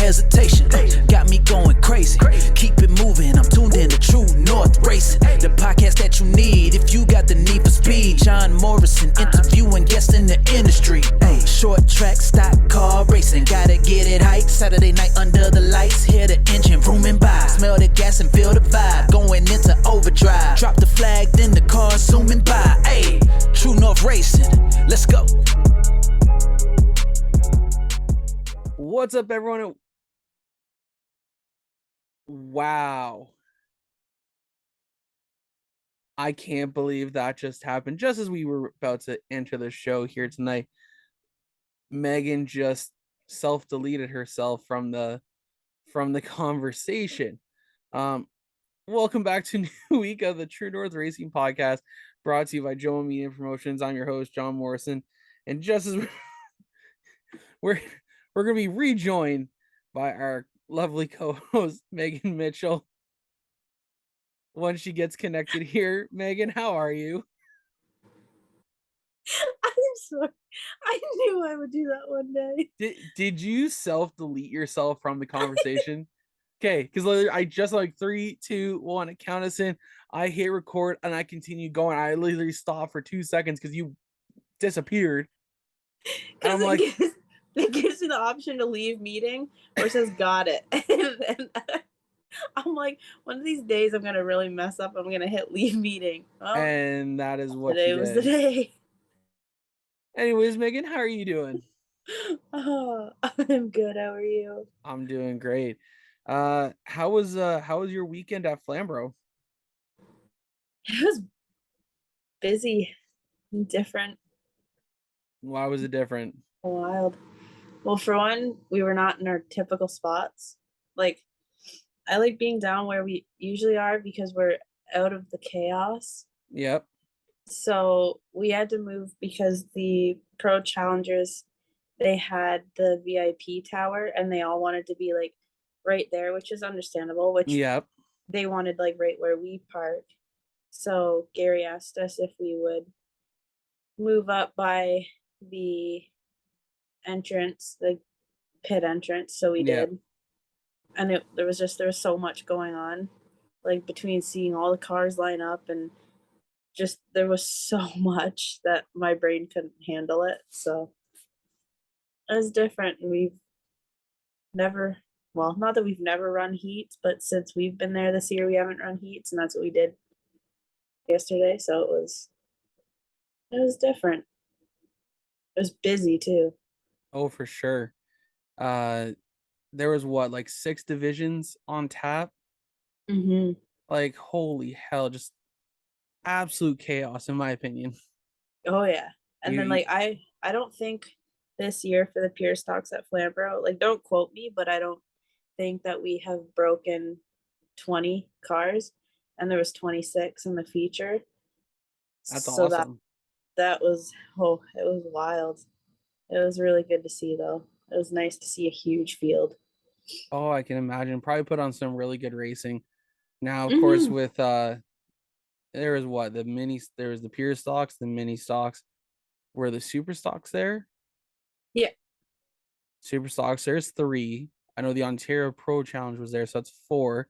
hesitation. Got me going crazy. Keep it moving. I'm tuned in to True North Racing. The podcast that you need if you got the need for speed. John Morrison interviewing guests in the industry. Hey, short track, stock car racing. Gotta get it hype. Saturday night under the lights. Hear the engine rooming by. Smell the gas and feel the vibe. Going into overdrive. Drop the flag, then the car zooming by. Hey, True North Racing. Let's go. What's up, everyone? Wow. I can't believe that just happened. Just as we were about to enter the show here tonight, Megan just self-deleted herself from the conversation. Welcome back to a new week of the True North Racing Podcast, brought to you by JoMo Media Promotions. I'm your host, Jon Morrison, and just as we're going to be rejoined by our lovely co-host, Megan Mitchell. Once she gets connected here, Megan, how are you? I'm sorry. I knew I would do that one day. Did you self-delete yourself from the conversation? Okay, because I just 3, 2, 1, count us in. I hit record and I continue going. I literally stopped for 2 seconds because you disappeared. And I'm like, it gives you the option to leave meeting or it says got it. And I'm like, one of these days I'm gonna really mess up. I'm gonna hit leave meeting. Well, and that is what today was the day. Anyways, Megan, how are you doing? Oh, I'm good. How are you? I'm doing great. How was your weekend at Flamboro? It was busy and different. Why was it different? Wild. Well, for one, we were not in our typical spots. I like being down where we usually are because we're out of the chaos. Yep. So we had to move because the pro challengers, they had the VIP tower and they all wanted to be right there, which is understandable, which yep. They wanted right where we park. So Gary asked us if we would move up by the entrance, the pit entrance. So we did. And there was so much going on, between seeing all the cars line up and just there was so much that my brain couldn't handle it. So it was different. We've never, well, not that we've never run heats, but since we've been there this year, we haven't run heats, and that's what we did yesterday. So it was different. It was busy too. Oh, for sure. There was 6 divisions on tap. Mm-hmm. Holy hell, just absolute chaos in my opinion. Oh yeah. And then I don't think this year for the pure stocks at Flamboro, don't quote me, but I don't think that we have broken 20 cars, and there was 26 in the feature. That's awesome. That was, it was wild. It was really good to see though. It was nice to see a huge field. Oh, I can imagine. Probably put on some really good racing. Now, of course, with there was the pure stocks, the mini stocks. Were the super stocks there? Yeah. Super stocks, there's 3. I know the Ontario Pro Challenge was there, so that's 4.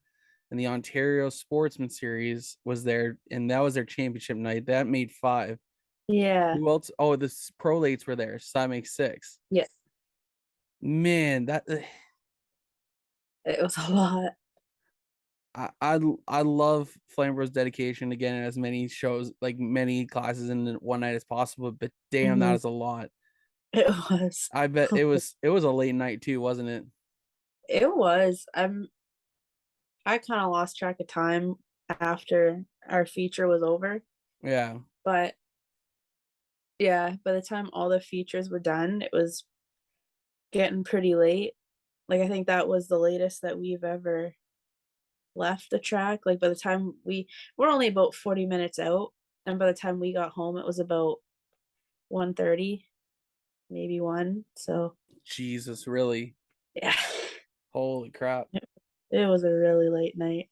And the Ontario Sportsman Series was there, and that was their championship night. That made 5. Yeah. Who else? Oh, the pro lates were there, so that makes 6. Yeah. Man, that it was a lot. I love Flamboro's dedication to getting as many shows, many classes in one night as possible, but damn, that is a lot. It was. I bet it was a late night too, wasn't it? It was. I kind of lost track of time after our feature was over. Yeah. But yeah, by the time all the features were done, it was getting pretty late. I think that was the latest that we've ever left the track. By the time we're only about 40 minutes out, and by the time we got home, it was about 1:30, maybe 1. So Jesus, really? Yeah. Holy crap. It was a really late night.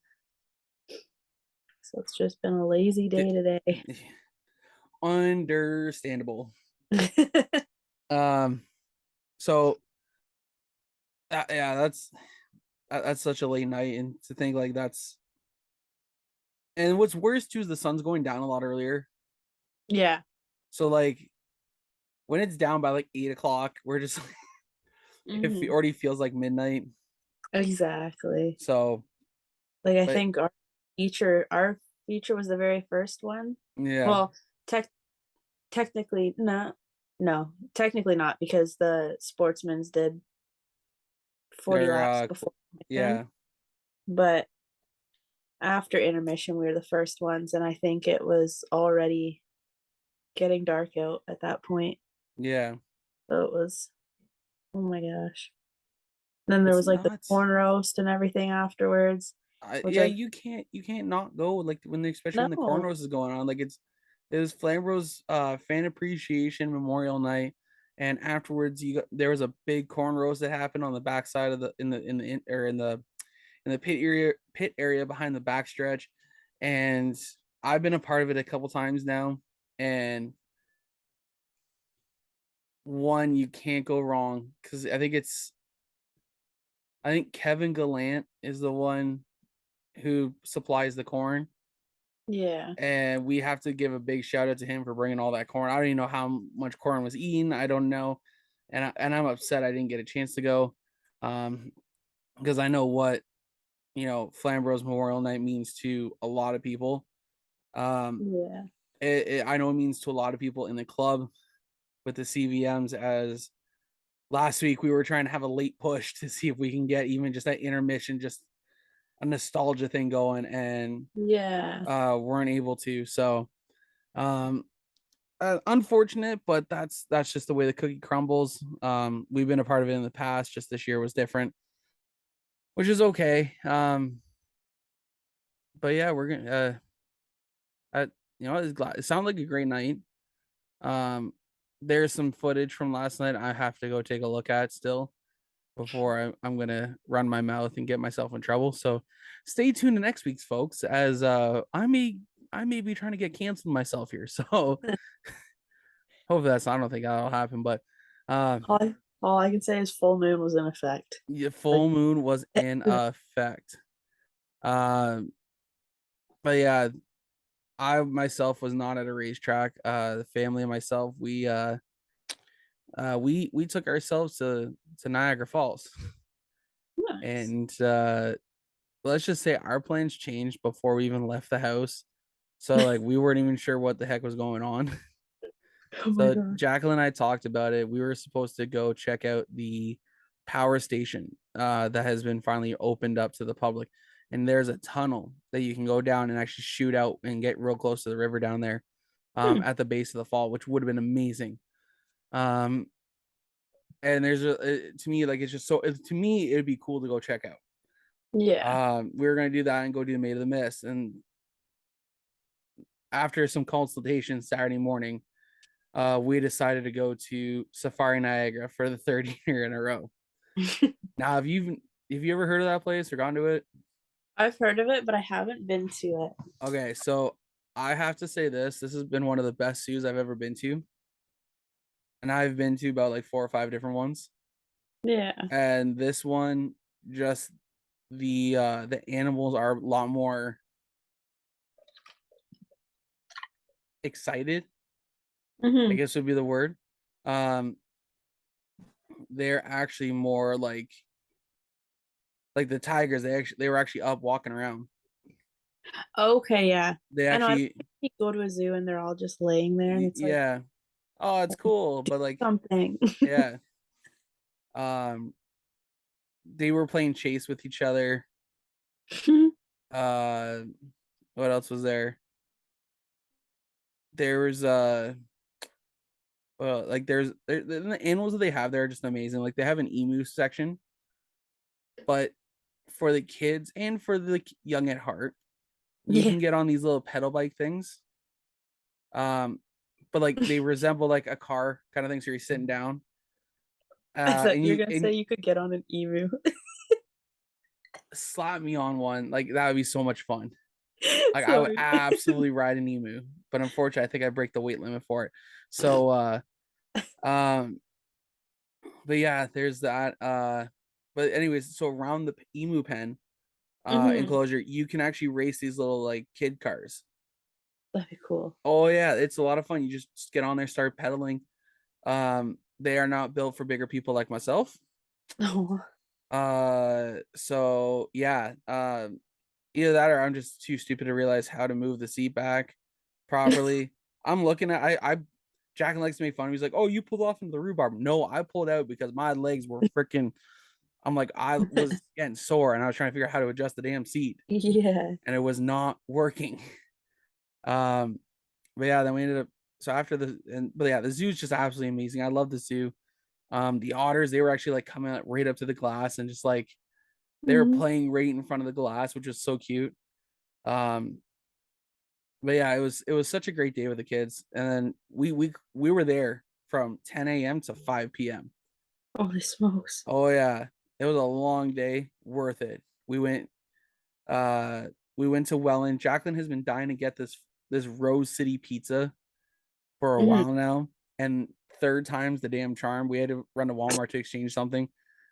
So it's just been a lazy day today. Understandable. So Yeah, that's such a late night, and to think like that's, and what's worse too is the sun's going down a lot earlier. Yeah. So like when it's down by like 8 o'clock, we're just it already feels like midnight. Exactly. So Like I but think our feature was the very first one. yeah, Well, technically not. No, technically not because the sportsmen's did 40 they're laps before yeah, intermission. But after intermission, we were the first ones, and I think it was already getting dark out at that point. yeah. So it was, oh my gosh. Then there It's was like the nuts. corn roast and everything afterwards, which Yeah, I you can't not go, like when especially when the no. cornrows is going on. Like it was Flamboro's fan appreciation memorial night, and afterwards there was a big corn roast that happened on the backside of the in the pit area behind the backstretch, and I've been a part of it a couple times now, and one, you can't go wrong because I think Kevin Gallant is the one who supplies the corn, Yeah. and we have to give a big shout out to him for bringing all that corn. I don't even know how much corn was eaten. I don't know, and I'm upset I didn't get a chance to go, because I know what Flamboro's Memorial Night means to a lot of people. Yeah. I know it means to a lot of people in the club with the CVMs. As last week we were trying to have a late push to see if we can get even just that intermission, just a nostalgia thing going, and Yeah. weren't able to. So unfortunate, but that's just the way the cookie crumbles. We've been a part of it in the past, just this year was different, which is okay. But yeah, we're gonna it sounded like a great night. um there's some footage from last night I have to go take a look at still before I'm gonna run my mouth and get myself in trouble. So stay tuned to next week's, folks, as I may be trying to get canceled myself here. So hopefully I don't think that'll happen, but All I can say is full moon was in effect. yeah, Like full moon was in effect. But yeah, I myself was not at a racetrack. The family and myself, we took ourselves to Niagara Falls, nice. and let's just say our plans changed before we even left the house. So like we weren't even sure what the heck was going on. Oh my So god. Jacqueline and I talked about it. We were supposed to go check out the power station that has been finally opened up to the public. And there's a tunnel that you can go down and actually shoot out and get real close to the river down there, at the base of the fall, which would have been amazing. And there's to me, like, it's just so, to me, it'd be cool to go check out. Yeah. We were going to do that and go do Maid of the Mist. And after some consultation Saturday morning, we decided to go to Safari Niagara for the third year in a row. Now, have you ever heard of that place or gone to it? I've heard of it, but I haven't been to it. Okay, so I have to say this has been one of the best zoos I've ever been to. And I've been to about like 4 or 5 different ones. Yeah. And this one, just the animals are a lot more excited, I guess would be the word. They're actually more like the tigers. They were actually up walking around. Okay, yeah. They I know. actually, You go to a zoo and they're all just laying there, and it's like yeah. Oh, it's cool, but like, something. yeah. They were playing chase with each other. Uh, what else was there? There was well, like the animals that they have there are just amazing. Like they have an emu section, but for the kids and for the young at heart, you Yeah. can get on these little pedal bike things. But like they resemble like a car kind of thing, so you're sitting down. I thought And you were gonna say you could get on an emu. slap me on one, like that would be so much fun. Like I would Sorry. absolutely ride an emu, but unfortunately I think I break the weight limit for it. So but yeah, there's that. but anyways, so around the emu pen Mhm. enclosure, you can actually race these little like kid cars. That'd be cool. Oh yeah, it's a lot of fun. You just get on there, start pedaling. They are not built for bigger people like myself. Oh. So yeah, either that or I'm just too stupid to realize how to move the seat back properly. I'm looking at I Jack likes to make fun of me. He's like, "Oh, you pulled off into the rhubarb." No, I pulled out because my legs were freaking. I'm like, I was getting sore and I was trying to figure out how to adjust the damn seat, Yeah. and it was not working. But yeah, then we ended up. So after but yeah, the zoo's just absolutely amazing. I love the zoo. The otters, they were actually like coming out right up to the glass and just like they were Mhm. playing right in front of the glass, which was so cute. Um, but yeah, it was such a great day with the kids, and then we were there from 10 a.m. to 5 p.m. Holy smokes. Oh yeah, it was a long day, worth it. Uh we went to Welland. Jacqueline has been dying to get this Rose City pizza for a Mhm. while now, and third time's the damn charm. We had to run to Walmart to exchange something,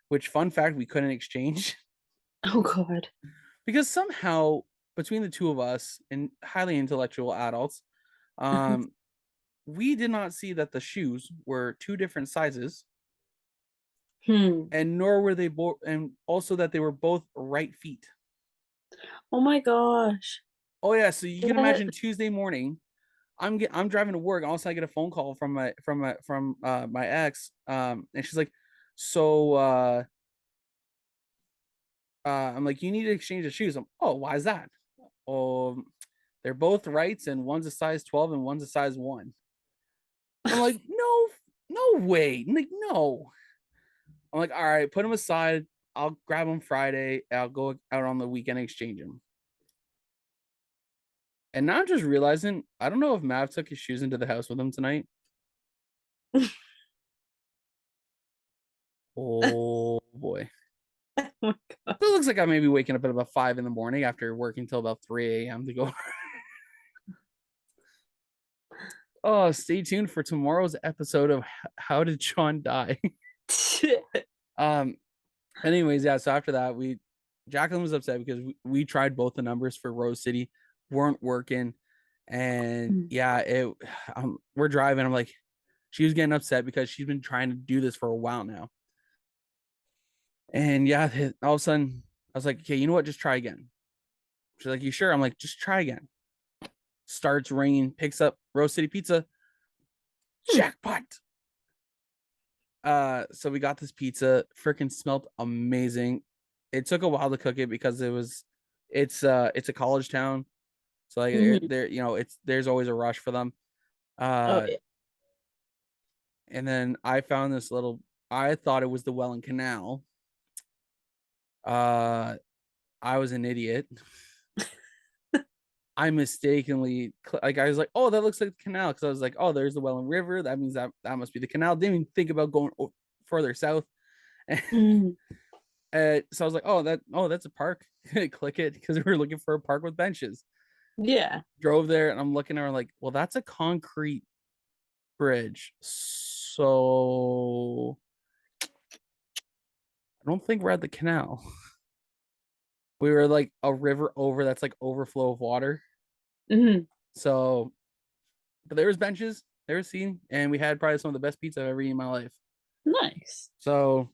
which fun fact we couldn't exchange Oh God. because somehow between the two of us and highly intellectual adults, um we did not see that the shoes were two different sizes, Hmm. and nor were they both, and also that they were both right feet. Oh my gosh. Oh yeah, so you can That. imagine Tuesday morning, I'm driving to work, and also I get a phone call from my ex, and she's like, so I'm like, you need to exchange the shoes. Oh, why is that? Oh, they're both rights, and one's a size 12 and one's a size 1. I'm like, no way, like no. I'm like, all right, put them aside. I'll grab them Friday. I'll go out on the weekend and exchange them. And now I'm just realizing, I don't know if Mav took his shoes into the house with him tonight. Oh boy. Oh my God. So it looks like I may be waking up at about 5 in the morning after working till about 3 a.m. to go. Oh, stay tuned for tomorrow's episode of How Did Jon Die? um, anyways, yeah. So after that, Jacqueline was upset because we tried both the numbers for Rose City, weren't working, and Mm. yeah, we're driving. I'm like, she was getting upset because she's been trying to do this for a while now, and yeah, all of a sudden I was like, okay, you know what? Just try again. She's like, you sure? I'm like, just try again. Starts ringing, picks up Rose City Pizza. Jackpot. So we got this pizza, freaking smelled amazing. It took a while to cook it because it's a college town. So like Mhm. there, there's always a rush for them. Oh Uh yeah. and then I found this little, I thought it was the Welland Canal. Uh I was an idiot. I mistakenly like I was like, oh, that looks like the canal, because I was like, oh, there's the Welland River. That means that must be the canal. Didn't even think about going further south. Mhm. So I was like, that's a park. Click it, because we were looking for a park with benches. Yeah. Drove there, and I'm looking at her like, well, that's a concrete bridge. So I don't think we're at the canal. We were like a river over that's like overflow of water. Mhm. So, but there was benches, there was seating, and we had probably some of the best pizza I've ever eaten in my life. Nice. So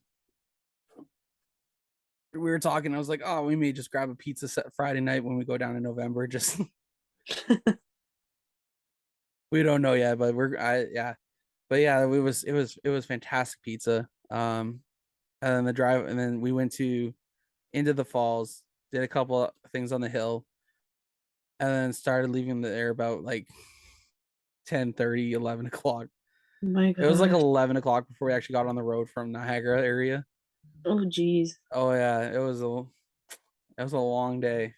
we were talking. I was like, oh, we may just grab a pizza set Friday night when we go down in November. Just we don't know yet, but yeah. But yeah, it was fantastic pizza. And then the drive, and then we went into the falls, did a couple of things on the hill, and then started leaving there about like 10:30, 11 o'clock. Oh my It was like gosh. 11 o'clock before we actually got on the road from Niagara area. Oh geez. Oh yeah, it was a long day.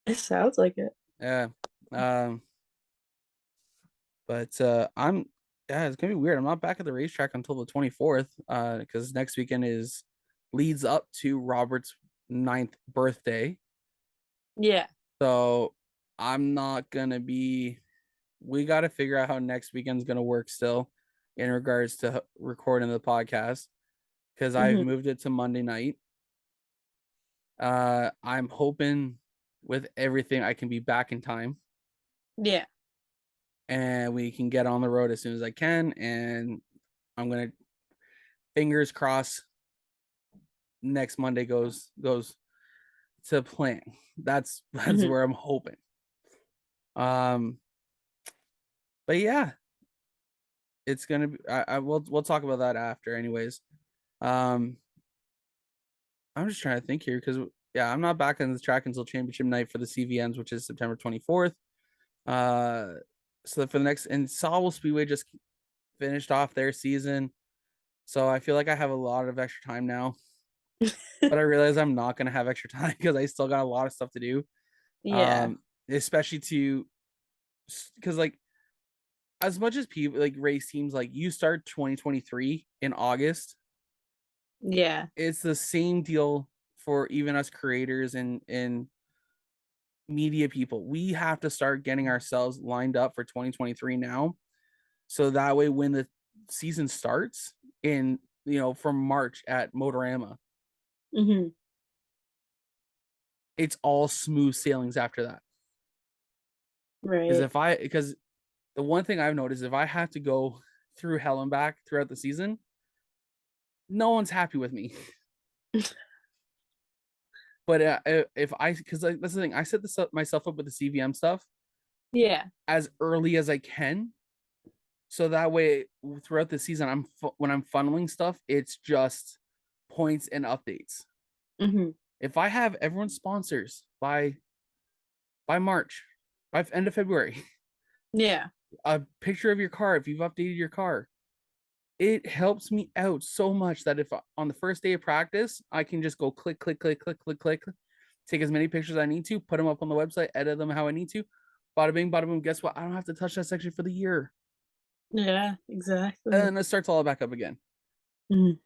It sounds like it. Yeah. Um, but yeah, it's gonna be weird. I'm not back at the racetrack until the 24th, because next weekend leads up to Robert's 9th birthday. Yeah. So I'm not gonna be. We got to figure out how next weekend's gonna work still, in regards to recording the podcast, because I've Mhm. moved it to Monday night. I'm hoping with everything I can be back in time. Yeah. And we can get on the road as soon as I can. And I'm gonna fingers crossed next Monday goes to plan. That's Mhm. where I'm hoping. But yeah, it's gonna be. We'll talk about that after, anyways. I'm just trying to think here because yeah, I'm not back on the track until championship night for the CVMs, which is September 24th. So for the next, and Ohsweken Speedway just finished off their season, so I feel like I have a lot of extra time now. But I realize I'm not gonna have extra time because I still got a lot of stuff to do. Yeah. Especially because like as much as people like race teams, like you start 2023 in August, Yeah. it's the same deal for even us creators and media people. We have to start getting ourselves lined up for 2023 now, so that way when the season starts in from March at Motorama, Hmm. it's all smooth sailings after that. Right. Because the one thing I've noticed, if I have to go through hell and back throughout the season, no one's happy with me. But if because that's the thing, I set myself up with the CVM stuff Yeah. as early as I can, so that way throughout the season, when I'm funneling stuff, it's just points and updates. Hmm. If I have everyone's sponsors by March, by end of February, Yeah. a picture of your car if you've updated your car, it helps me out so much that if on the first day of practice, I can just go click, click, click, click, click, click, take as many pictures as I need to, put them up on the website, edit them how I need to. Bada bing, bada boom. Guess what? I don't have to touch that section for the year. Yeah. And Exactly. then it starts all back up again. Mhm.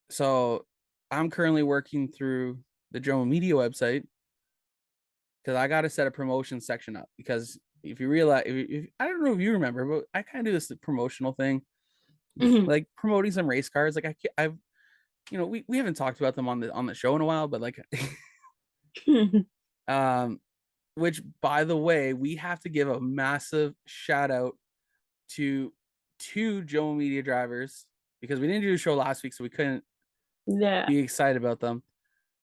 So I'm currently working through the JoMo Media website because I got to set a promotion section up. Because if you realize, if I don't know if you remember, but I kind of do this promotional thing, Mhm. like promoting some race cars. Like I've we haven't talked about them on the show in a while, but like which by the way, we have to give a massive shout out to two JoMo Media drivers because we didn't do a show last week, so we couldn't Yeah. be excited about them.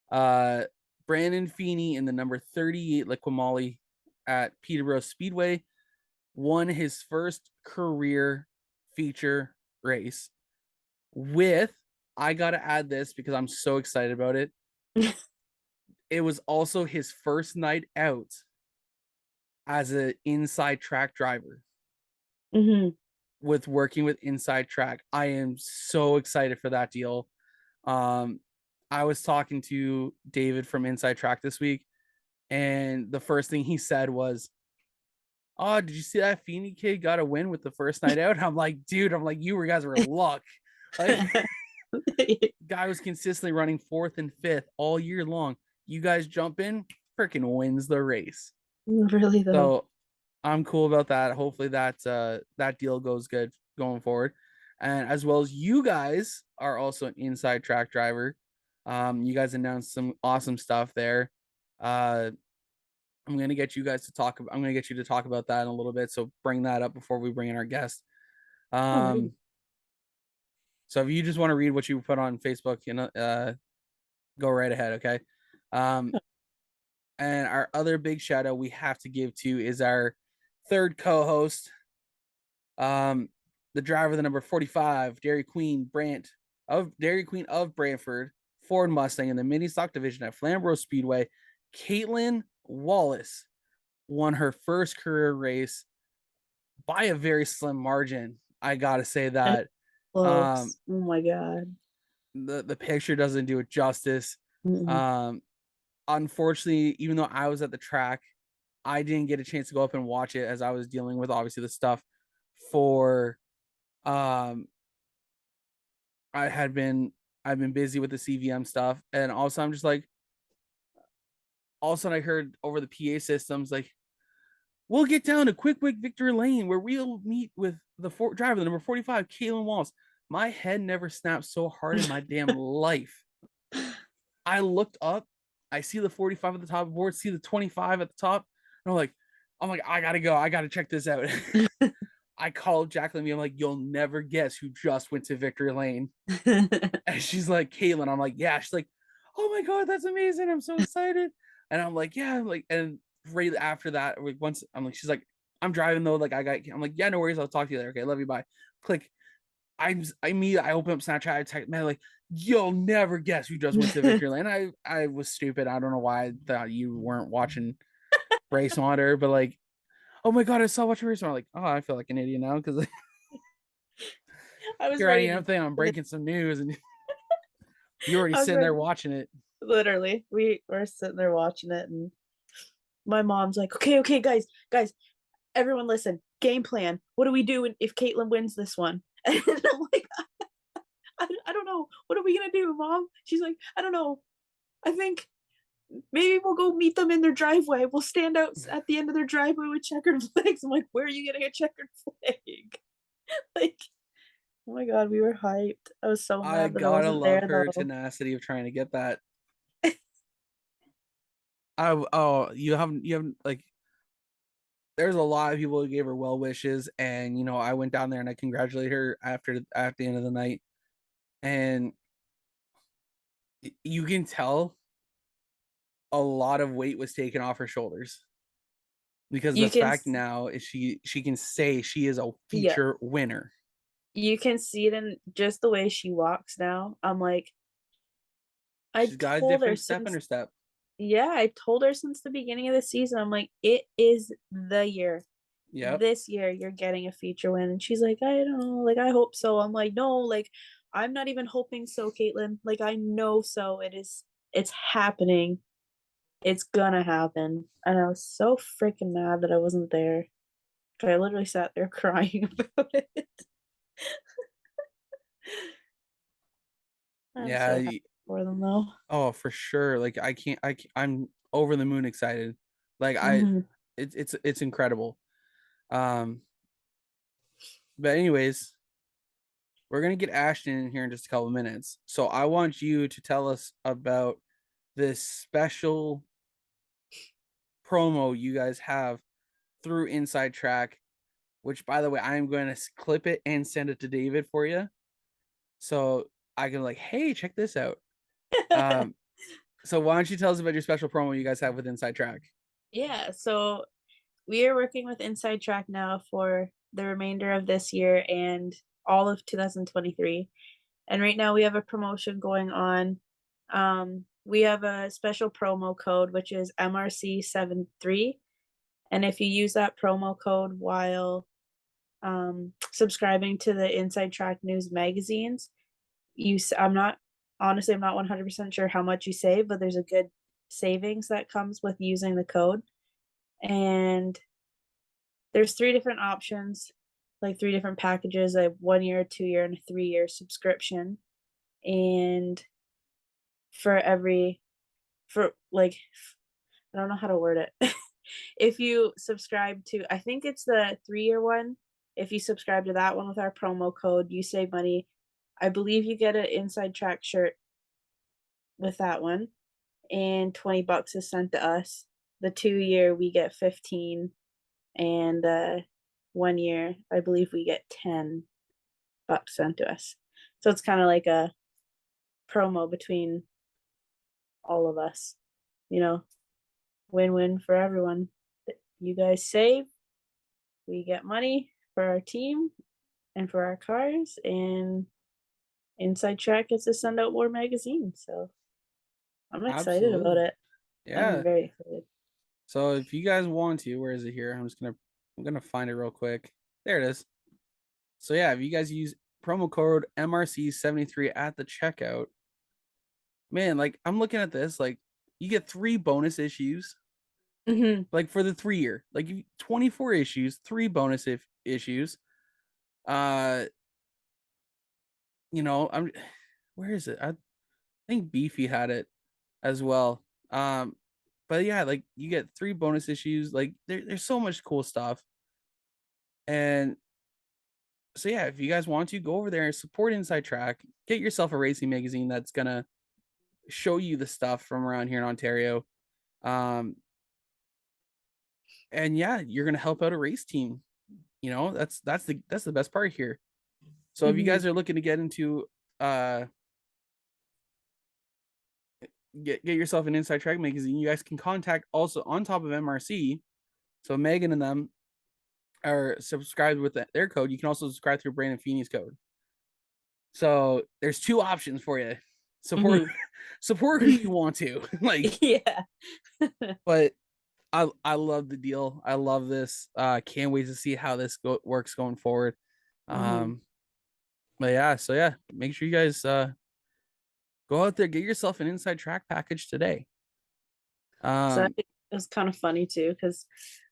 Brandon Feeney in the number 38 Liqui Moly at Peterborough Speedway won his first career feature race with, I gotta add this because I'm so excited about it. It was also his first night out as an inside track driver Hmm. with working with inside track. I am so excited for that deal. I was talking to David from Inside Track this week, and the first thing he said was, "Oh, did you see that Feeney kid got a win with the first night out?" I'm like, dude, you guys were luck. Like, guy was consistently running fourth and fifth all year long. You guys jump in, freaking wins the race. Really though. So I'm cool about that. Hopefully that deal goes good going forward. And as well as you guys are also an inside track driver. You guys announced some awesome stuff there. I'm gonna get you to talk about that in a little bit. So bring that up before we bring in our guest. Alrighty. So if you just want to read what you put on Facebook, go right ahead, okay? And our other big shout out we have to give to is our third co-host, the driver of the number 45 Dairy Queen of Brantford Ford Mustang in the mini stock division at Flamboro Speedway. Caitlin Wallace won her first career race by a very slim margin. I gotta say that. Close. Oh my god. The picture doesn't do it justice. Mm-mm. Unfortunately, even though I was at the track, I didn't get a chance to go up and watch it as I was dealing with obviously the stuff for I've been busy with the CVM stuff, and also I'm just like, all of a sudden I heard over the PA systems like, we'll get down to Quick Victory Lane where we'll meet with the driver, the number 45, Caitlin Wallace. My head never snapped so hard in my damn life. I looked up I see the 45 at the top of the board, see the 25 at the top, and I'm like, I gotta go, I gotta check this out. I called Jacqueline. I'm like, you'll never guess who just went to victory lane. And she's like, Caitlin. I'm like, yeah. She's like, oh my god, that's amazing. I'm so excited. And I'm like, yeah. I'm like, and right after that, once I'm like, she's like, I'm driving though. Like, I'm like, yeah, no worries. I'll talk to you later. Okay, love you. Bye. Click. I open up Snapchat. I text man, like, you'll never guess who just went to victory lane. I was stupid. I don't know why I thought you weren't watching Race Water, but like, oh my god, I saw watching Race Water. Like, oh, I feel like an idiot now because I was here I ready am thinking I'm breaking some news and you're already I was sitting there ready. watching it. Literally, we were sitting there watching it, and my mom's like, okay, guys, everyone listen, game plan. What do we do if Caitlin wins this one? And I'm like, I don't know. What are we gonna do, Mom? She's like, I don't know. I think maybe we'll go meet them in their driveway. We'll stand out at the end of their driveway with checkered flags. I'm like, where are you getting a checkered flag? Like, oh my god, we were hyped. I was so I mad that I gotta wasn't love there her though. tenacity of trying to get that. You haven't like there's a lot of people who gave her well wishes, and I went down there and I congratulated her at the end of the night, and you can tell a lot of weight was taken off her shoulders because You the can, fact now is she can say she is a yeah, feature winner. you can see it in just the way she walks now. I'm like, I She's got a told her different step in since, her step. yeah, I told her since the beginning of the season. I'm like, it is the year. Yep. This year you're getting a feature win. And she's like, I don't know, like I hope so. I'm like, no, like I'm not even hoping so, Caitlin. Like I know so. It's happening. It's gonna happen. And I was so freaking mad that I wasn't there. I literally sat there crying about it. I'm Yeah. so happy for them though. Oh, for sure. Like I'm over the moon excited. Like Mhm. it's incredible. Um, but anyways, we're gonna get Ashton in here in just a couple minutes. So I want you to tell us about this special promo you guys have through Inside Track, which by the way, I am going to clip it and send it to David for you. So I can like, hey, check this out. So why don't you tell us about your special promo you guys have with Inside Track? Yeah, so we are working with Inside Track now for the remainder of this year and all of 2023. And right now we have a promotion going on. We have a special promo code, which is MRC73. And if you use that promo code while subscribing to the Inside Track News magazines, I'm not 100% sure how much you save, but there's a good savings that comes with using the code. And there's 3 different options, like 3 different packages, a 1 year, 2 year, and a 3-year subscription. And for like, I don't know how to word it. If you subscribe to, I think it's the 3-year one. If you subscribe to that one with our promo code, you save money. I believe you get an Inside Track shirt with that one, and $20 is sent to us. The 2-year we get 15, and 1 year I believe we get $10 sent to us. So it's kind of like a promo between all of us, win-win for everyone. You guys save, we get money for our team and for our cars, and Inside Track gets to send out more magazines. So I'm excited about Absolutely. it. Yeah. I'm very excited. So if you guys want to, where is it here? I'm gonna find it real quick. There it is. So yeah, if you guys use promo code MRC73 at the checkout, man, like I'm looking at this, like you get 3 bonus issues, like for the 3-year, like 24 issues, 3 bonus issues. I'm where is it? I think Beefy had it as well. But yeah, like you get 3 bonus issues. Like there's so much cool stuff. And so yeah, if you guys want to go over there and support Inside Track, get yourself a racing magazine that's gonna show you the stuff from around here in Ontario. And yeah, you're gonna help out a race team. You know, that's the best part here. So if you guys are looking to get into get yourself an Inside Track magazine, you guys can contact also on top of MRC. So Megan and them are subscribed with their code. You can also subscribe through Brandon Feeney's code. So there's 2 options for you. Support who you want to. Like, yeah. But I love the deal. I love this. Can't wait to see how this works going forward. But yeah, so yeah, make sure you guys go out there, get yourself an Inside Track package today. So it was kind of funny too, because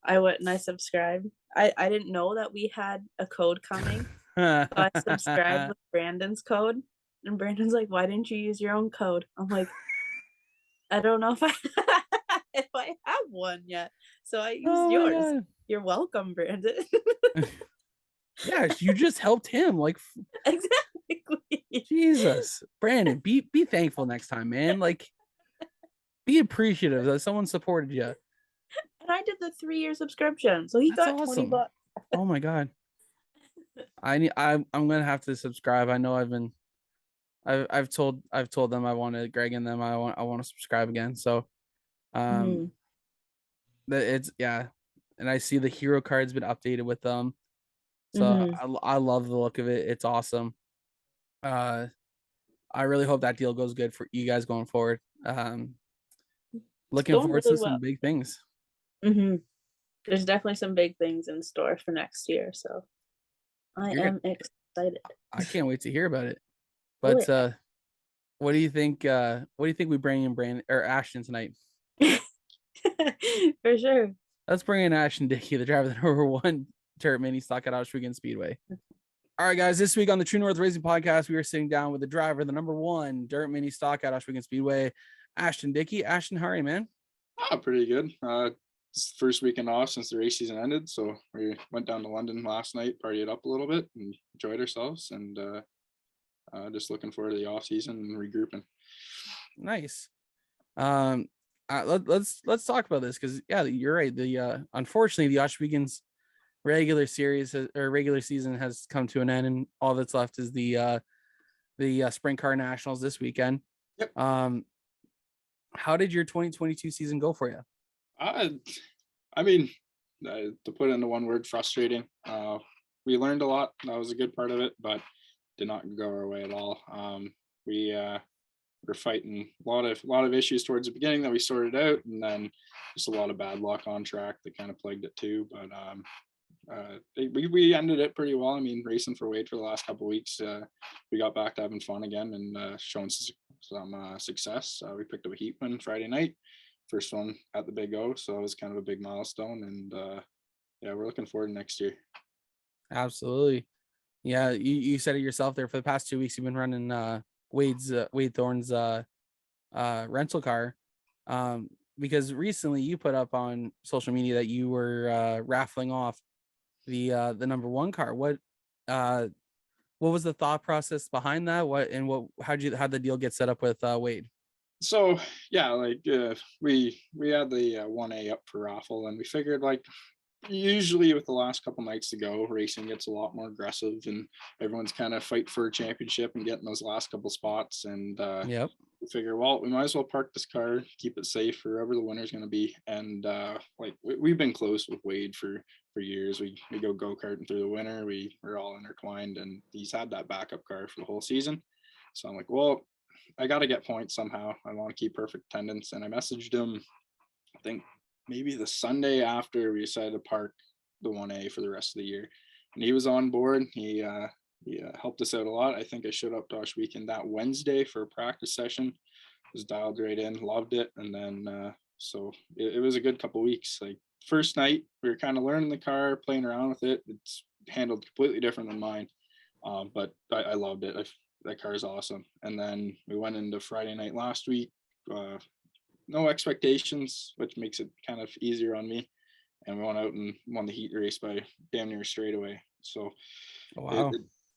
I went and I subscribed. I didn't know that we had a code coming. So I subscribed with Brandon's code, and Brandon's like, "Why didn't you use your own code?" I'm like, "I don't know if I if I have one yet." So I used yours. You're welcome, Brandon. Yeah, you just helped him. Like, exactly. Jesus, Brandon, be thankful next time, man. Like, be appreciative that someone supported you. And I did the 3-year subscription, so he got awesome. $20. Oh my god. I'm gonna have to subscribe. I know I've told them I wanted Greg and them I want to subscribe again. So it's yeah, and I see the hero card's been updated with them. So I love the look of it. It's awesome. I really hope that deal goes good for you guys going forward. Looking forward to some big things. There's definitely some big things in store for next year, so I am excited. I can't wait to hear about it. But what do you think? What do you think we bring in Brandon or Ashton tonight? For sure. Let's bring in Ashton Dickie, the driver of the #1 dirt mini stock at Ohsweken Speedway. All right, guys. This week on the True North Racing Podcast, we are sitting down with the driver of the #1 dirt mini stock at Ohsweken Speedway, Ashton Dickie. Ashton, how are you, man? Oh, pretty good. It's the first weekend off since the race season ended, so we went down to London last night, partied up a little bit, and enjoyed ourselves, and just looking forward to the off season and regrouping. Nice. Let's talk about this because yeah, you're right. The unfortunately the Ohsweken's regular season has come to an end, and all that's left is the Sprint Car Nationals this weekend. Yep. How did your 2022 season go for you? I mean, to put it into one word, frustrating. We learned a lot. That was a good part of it, but did not go our way at all. We were fighting a lot of issues towards the beginning that we sorted out, and then just a lot of bad luck on track that kind of plagued it too. But we ended it pretty well. I mean, racing for Wade for the last couple of weeks, we got back to having fun again and showing some success. We picked up a heat win Friday night, first one at the Big O, so it was kind of a big milestone. And yeah, we're looking forward to next year. Absolutely. Yeah, you said it yourself there. For the past 2 weeks, you've been running Wade Thorne's rental car. Because recently you put up on social media that you were raffling off the #1 car. What was the thought process behind that? How'd the deal get set up with Wade? So yeah, like we had the 1A up for raffle, and we figured, like, usually with the last couple nights to go, racing gets a lot more aggressive and everyone's kind of fight for a championship and getting those last couple spots. And yep, we figure, well, we might as well park this car, keep it safe for whoever the winner's going to be. And like we've been close with Wade for years. We go-karting through the winter. We're all intertwined, and he's had that backup car for the whole season. So I'm like, well, I got to get points somehow. I want to keep perfect attendance. And I messaged him, I think maybe the Sunday after we decided to park the 1A for the rest of the year, and he was on board. He helped us out a lot. I think I showed up to Ohsweken that Wednesday for a practice session, was dialed right in, loved it. And then so it was a good couple weeks. Like, first night we were kind of learning the car, playing around with it. It's handled completely different than mine, but I loved it. That car is awesome. And then we went into Friday night last week, no expectations, which makes it kind of easier on me. And we went out and won the heat race by damn near straightaway. So wow,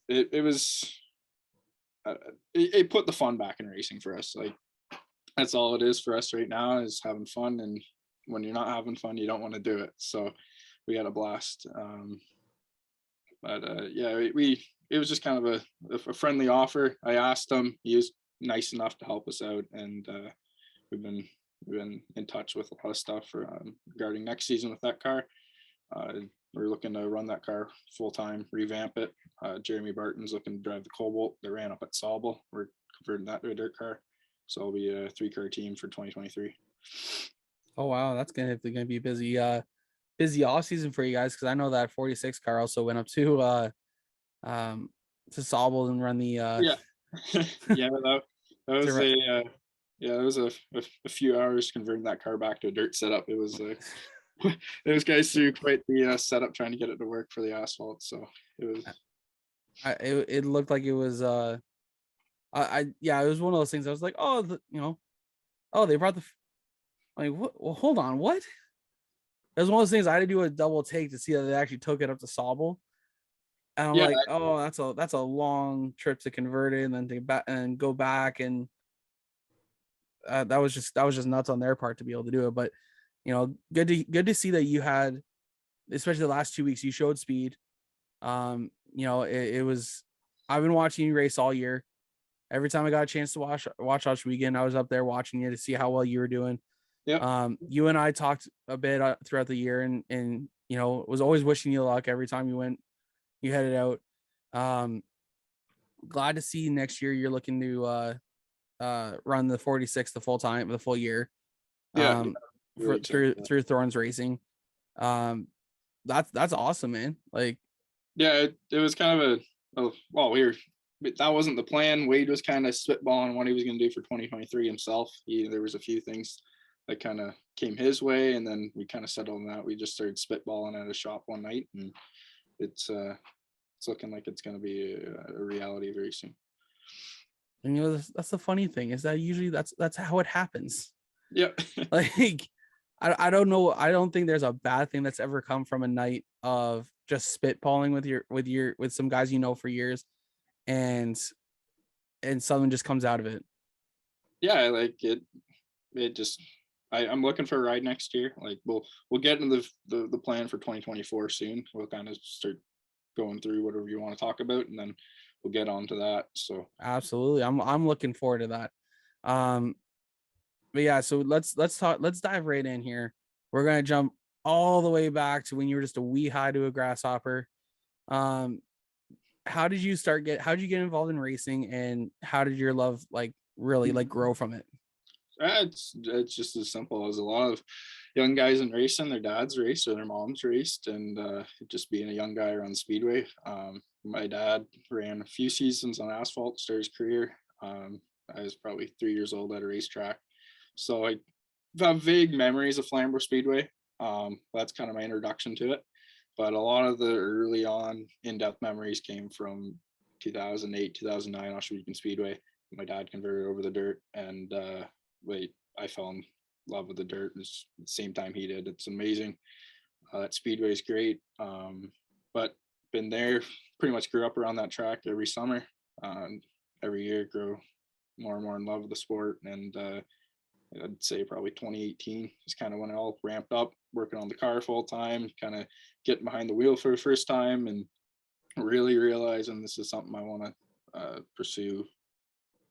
it was it put the fun back in racing for us. Like, that's all it is for us right now, is having fun. And when you're not having fun, you don't want to do it. So we had a blast. Yeah, it was just kind of a friendly offer. I asked him. He was nice enough to help us out, and we've been in touch with a lot of stuff regarding next season with that car. We're looking to run that car full time, revamp it. Jeremy Barton's looking to drive the Cobalt that ran up at Sauble. We're converting that to a dirt car, so it'll be a 3-car team for 2023. Oh wow, that's gonna be a busy off season for you guys, because I know that 46 car also went up to Sauble and run the yeah that was it was a few hours converting that car back to a dirt setup. It was those guys threw quite the setup trying to get it to work for the asphalt. So it was it looked like it was it was one of those things. I was like, oh, they brought the, like, what? Well, hold on, what? It was one of those things I had to do a double take to see that they actually took it up to Sauble. And I'm like, oh, that's a long trip to convert it and then to back and go back, and that was just nuts on their part to be able to do it. But good to see that you had, especially the last 2 weeks, you showed speed. It was, I've been watching you race all year. Every time I got a chance to watch Ohsweken, I was up there watching you to see how well you were doing. Yeah. You and I talked a bit throughout the year, and was always wishing you luck every time you headed out. Glad to see next year you're looking to run the 46 the full year. Really through Thorns Racing. That's awesome, man. Like, yeah, it was kind of that wasn't the plan. Wade was kind of spitballing what he was going to do for 2023 himself. There was a few things that kind of came his way, and then we kind of settled on that. We just started spitballing at a shop one night, and it's looking like it's going to be a reality very soon. And that's the funny thing, is that usually that's how it happens. Yeah. Like, I don't know. I don't think there's a bad thing that's ever come from a night of just spitballing with some guys for years, and something just comes out of it. Yeah, like it just, I'm looking for a ride next year. Like we'll get into the plan for 2024 soon. We'll kind of start going through whatever you want to talk about, and then we'll get on to that. So absolutely, I'm looking forward to that. But yeah, so let's dive right in here. We're gonna jump all the way back to when you were just a wee high to a grasshopper. How did you get involved in racing, and how did your love really grow from it? It's just as simple as a lot of young guys in racing. Their dads raced or their moms raced, and just being a young guy around the speedway. My dad ran a few seasons on asphalt, started his career. I was probably 3 years old at a racetrack, so I have vague memories of Flamboro Speedway. That's kind of my introduction to it. But a lot of the early on in-depth memories came from 2008, 2009 Ohsweken Speedway. My dad converted over the dirt, and I fell in love with the dirt at the same time he did. It's amazing. That speedway is great. But been there, pretty much grew up around that track every summer. Every year grow more and more in love with the sport. And I'd say probably 2018 is kind of when it all ramped up, working on the car full time, kind of getting behind the wheel for the first time, and really realizing this is something I want to pursue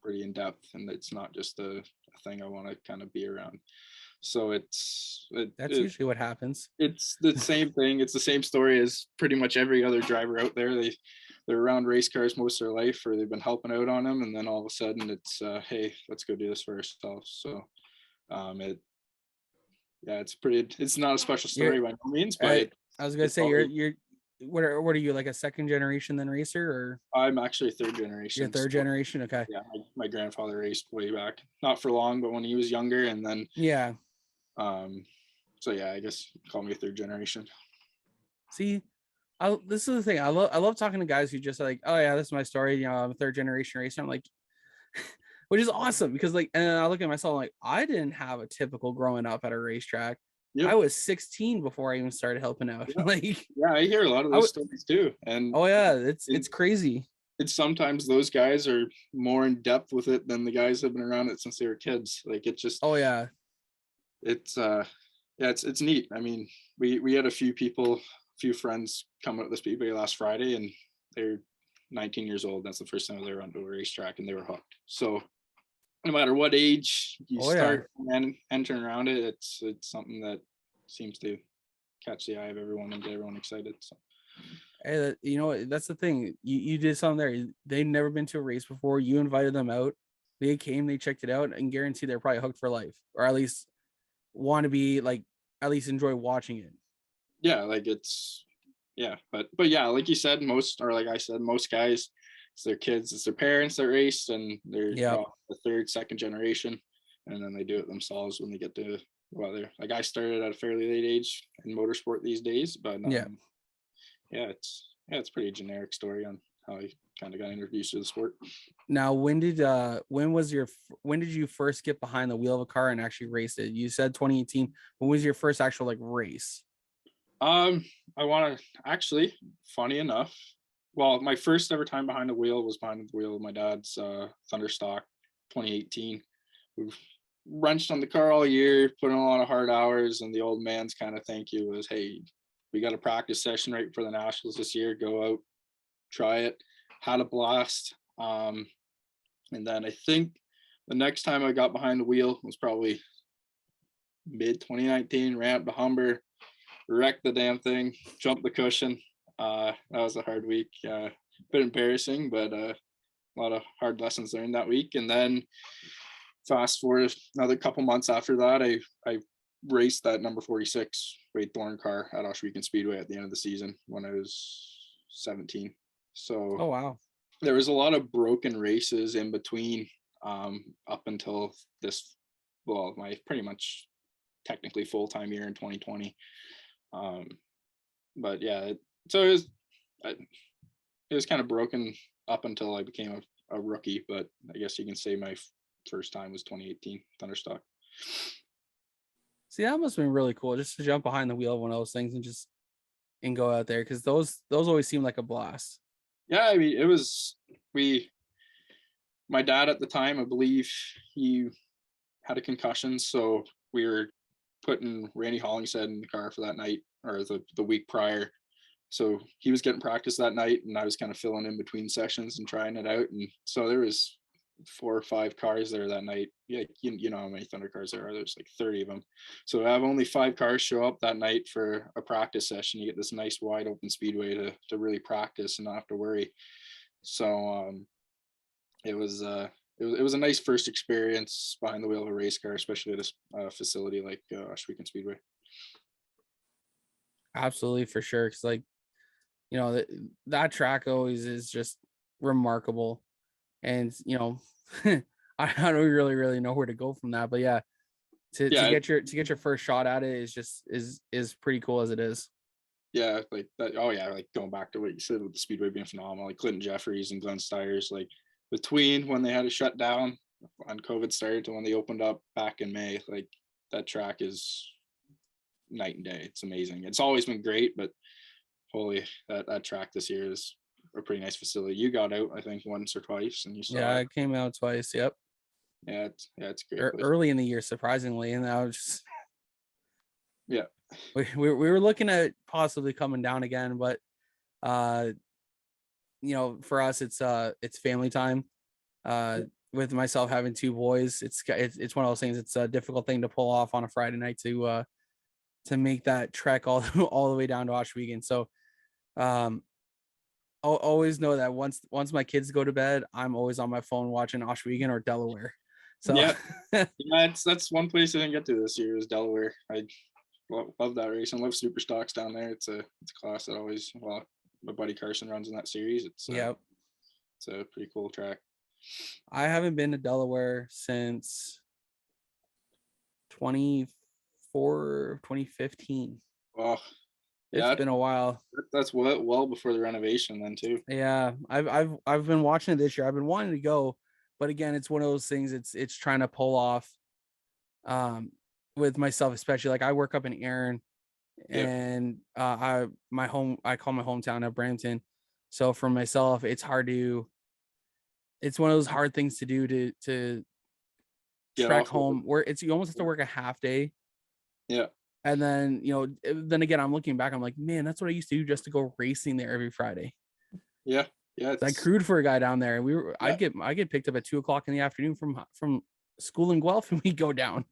pretty in depth, and it's not just a thing I want to kind of be around. So that's usually what happens. It's the same thing. It's the same story as pretty much every other driver out there. They're around race cars most of their life, or they've been helping out on them, and then all of a sudden it's hey, let's go do this for ourselves. So it's not a special story by no means, but I was gonna say you're what are you, like a second generation then racer, or? I'm actually third generation. You're third generation, okay. Yeah, my grandfather raced way back, not for long, but when he was younger, and then yeah. So yeah, I guess call me a third generation. See, this is the thing. I love talking to guys who just like, oh yeah, this is my story. I'm a third generation racer. I'm like, which is awesome, because and I look at myself like, I didn't have a typical growing up at a racetrack. Yep. I was 16 before I even started helping out. Yeah. I hear a lot of those stories too. And oh yeah, it's crazy. it's sometimes those guys are more in depth with it than the guys that have been around it since they were kids. Like it just, Oh yeah. it's yeah, it's neat. I mean, we had a few friends come out of the speedway last Friday, and they're 19 years old. That's the first time they were onto a racetrack, and they were hooked. So no matter what age you Oh, yeah. start and entering around it, it's something that seems to catch the eye of everyone and get everyone excited. So Hey, you know, that's the thing. You did something there. They've never been to a race before. You invited them out. They came, they checked it out, and guarantee they're probably hooked for life, or at least want to be like, at least enjoy watching it. yeah, like it's but yeah, like you said, most, or like I said, most guys, it's their kids, it's their parents that race, and they're Yeah. the third, second generation, and then they do it themselves when they get to, well, they're like, I started at a fairly late age in motorsport these days, but Yeah. it's pretty generic story on how I kind of got introduced to the sport. Now, when did you first get behind the wheel of a car and actually race it? You said 2018. When was your first actual like race? I want to actually, funny enough, well, my first ever time behind the wheel was behind the wheel of my dad's Thunderstock 2018. We wrenched on the car all year, put in a lot of hard hours, and the old man's kind of thank you was, hey, we got a practice session right for the Nationals this year. Go out, try it. Had a blast. And then I think the next time I got behind the wheel was probably mid 2019. Ran up to Humber, wrecked the damn thing, jumped the cushion. That was a hard week. Bit embarrassing, but a lot of hard lessons learned that week. And then fast forward another couple months after that, I raced that number 46 Wade Thorne car at Ohsweken Speedway at the end of the season when I was 17. So Oh wow. there was a lot of broken races in between, up until this, well, my pretty much technically full-time year in 2020. But yeah, so it was kind of broken up until I became a rookie, but I guess you can say my first time was 2018 Thunderstock. See, that must have been really cool just to jump behind the wheel of one of those things and go out there, because those always seem like a blast. Yeah, I mean, it was, my dad at the time, I believe he had a concussion, so we were putting Randy Hollingshead in the car for that night, or the week prior. So he was getting practice that night, and I was kind of filling in between sessions and trying it out. And so there was 4 or 5 cars there that night. Yeah, you know how many Thunder cars there are. There's like 30 of them. So I have only 5 cars show up that night for a practice session. You get this nice wide open speedway to really practice and not have to worry. So it was a nice first experience behind the wheel of a race car, especially at a facility like Ohsweken Speedway. Absolutely, for sure. Because like, you know, that track always is just remarkable, and you know, I don't really know where to go from that. But yeah, to get your first shot at it is just is pretty cool as it is. Yeah, like that. Oh yeah, like going back to what you said with the speedway being phenomenal, like Clinton Jeffries and Glenn Stiers, like between when they had to shut down when COVID started to when they opened up back in May, like that track is night and day. It's amazing. It's always been great, but holy, that track this year is a pretty nice facility. You got out, I think, once or twice, and you saw. Yeah, it. I came out twice. Yep. Yeah, it's great. Early in the year, surprisingly, and I was just, yeah. We were looking at possibly coming down again, but you know, for us it's family time. With myself having 2 boys, it's one of those things. It's a difficult thing to pull off on a Friday night to make that trek all the way down to Ohsweken. So I'll always know that once my kids go to bed, I'm always on my phone watching Ohsweken or Delaware. So yeah, that's one place I didn't get to this year is Delaware. I love that race and love super stocks down there. It's a class that always, well, my buddy Carson runs in that series. It's a pretty cool track. I haven't been to Delaware since 2015. Oh, yeah, it's been a while. That's well before the renovation then too. Yeah, I've been watching it this year. I've been wanting to go, but again, it's one of those things. It's trying to pull off with myself, especially. Like I work up in Erin, and I call my hometown of Brampton. So for myself, it's one of those hard things to do to Get trek off of home where you almost have to work a half day. Yeah. And then, then again, I'm looking back, I'm like, man, that's what I used to do just to go racing there every Friday. Yeah. Yeah. I crewed for a guy down there, and Yeah. I get picked up at 2:00 in the afternoon from school in Guelph, and we go down.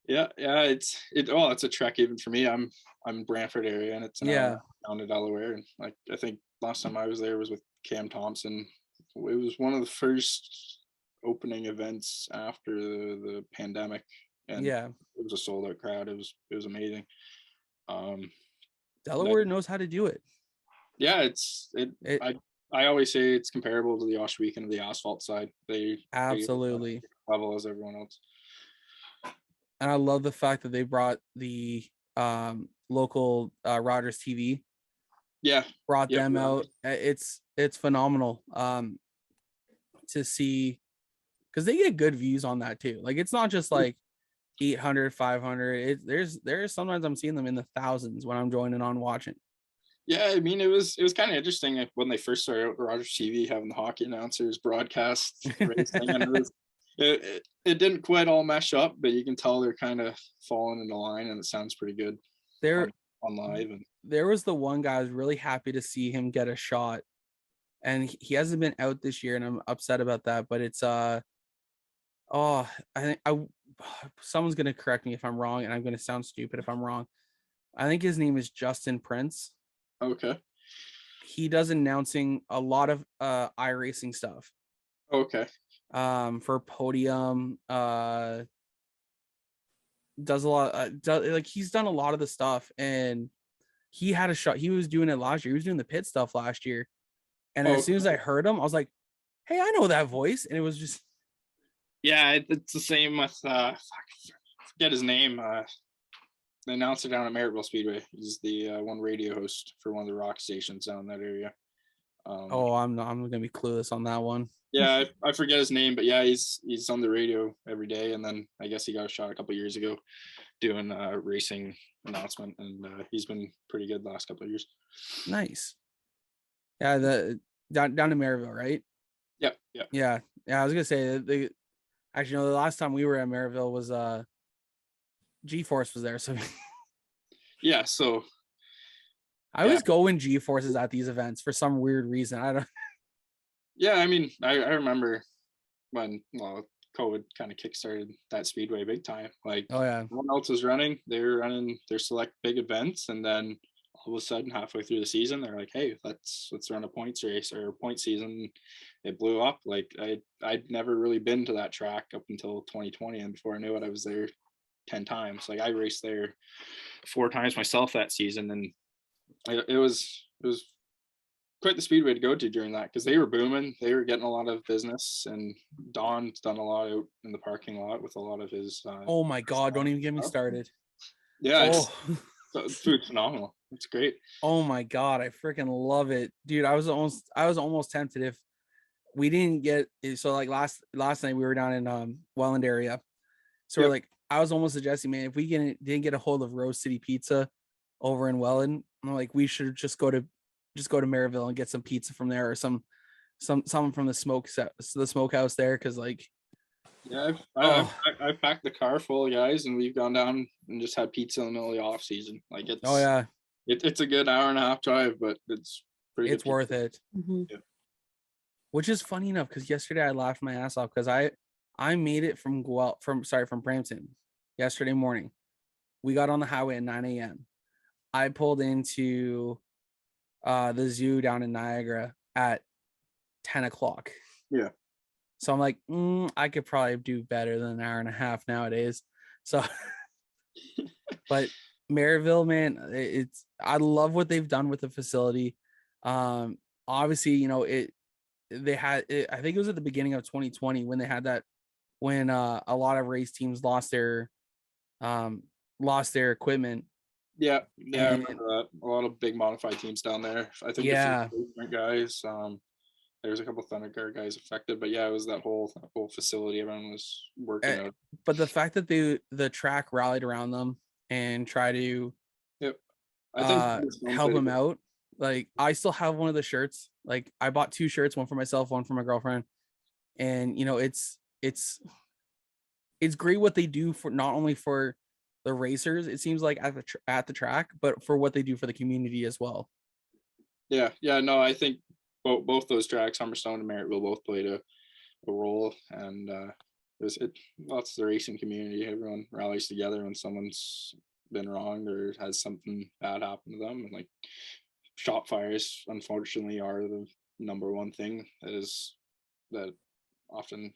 Yeah. It's a trek even for me. I'm in Brantford area, and it's an hour down to Delaware. And like, I think last time I was there was with Cam Thompson. It was one of the first opening events after the pandemic, and Yeah, it was a sold out crowd. It was amazing. Delaware knows how to do it. Yeah, I always say it's comparable to the Ohsweken of the asphalt side. They Absolutely level as everyone else. And I love the fact that they brought the local Rogers TV. Yeah, brought them out. It's phenomenal to see, because they get good views on that too. Like, it's not just like 800, 500. There's sometimes I'm seeing them in the thousands when I'm joining on watching. Yeah, I mean, it was kind of interesting when they first started out Rogers TV having the hockey announcers broadcast racing, and it didn't quite all mesh up, but you can tell they're kind of falling into line, and it sounds pretty good on live. And there was the one guy I was really happy to see him get a shot, and he hasn't been out this year, and I'm upset about that. But it's I think someone's gonna correct me if I'm wrong, and I'm gonna sound stupid if I'm wrong. I think his name is Justin Prince. Okay. He does announcing a lot of iRacing stuff. Okay. For Podium, does a lot, like, he's done a lot of the stuff, and he had a shot. He was doing it last year. He was doing the pit stuff last year, and as soon as I heard him, I was like, "Hey, I know that voice," and it was just. Yeah, it's the same with forget his name. The announcer down at Flamboro Speedway. He's the one radio host for one of the rock stations down in that area. I'm gonna be clueless on that one. Yeah, I forget his name, but yeah, he's on the radio every day, and then I guess he got a shot a couple of years ago doing racing announcement, and he's been pretty good the last couple of years. Nice. Yeah, the down to Maryville, right? Yep. Yeah. I was gonna say the last time we were at Maryville was G-Force was there, so yeah. So I always go in G-Forces at these events for some weird reason. I don't. Yeah, I mean, I remember when COVID kind of kickstarted that speedway big time. Like, oh yeah, no one else was running. They were running their select big events, and then all of a sudden, halfway through the season, they're like, "Hey, let's run a points race or a point season." It blew up. Like, I'd never really been to that track up until 2020, and before I knew it, I was there 10 times. Like, I raced there 4 times myself that season, and it was quite the speedway to go to during that, because they were booming. They were getting a lot of business, and Don's done a lot out in the parking lot with a lot of his. Oh my God! Don't even get me started. Yeah, food's phenomenal. It's great. Oh my God, I freaking love it, dude. I was almost tempted if we didn't get so, like, last night we were down in Welland area, so we're like, I was almost suggesting, man, if we didn't get a hold of Rose City Pizza over in Welland, I'm like, we should just go to Maryville and get some pizza from there, or some from the smokehouse there, because, like, yeah, I've packed the car full of guys, and we've gone down and just had pizza in the middle of the off season. Like, it's a good hour and a half drive, but it's worth it. Mm-hmm. Yeah. Which is funny enough, because yesterday I laughed my ass off, because I made it from Brampton yesterday morning. We got on the highway at 9 a.m. I pulled into the zoo down in Niagara at 10 o'clock. Yeah. So I'm like, I could probably do better than an hour and a half nowadays. So, but Maryville, man, I love what they've done with the facility. Obviously, they had I think it was at the beginning of 2020 when they had that, when a lot of race teams lost their equipment. Yeah, I remember that. A lot of big modified teams down there. I think a few different guys. There's a couple Thundercar guys affected, but yeah, it was that whole facility. Everyone was working out. But the fact that the track rallied around them and try to I think help them out. Like I still have one of the shirts. Like I bought 2 shirts, one for myself, one for my girlfriend. And you know, it's great what they do for not only for the racers, it seems like at the track, but for what they do for the community as well. Yeah, no, I think both those tracks, Humberstone and Merrittville, both played a role, and lots of the racing community. Everyone rallies together when someone's been wronged or has something bad happen to them. And like shop fires, unfortunately, are the number one thing that often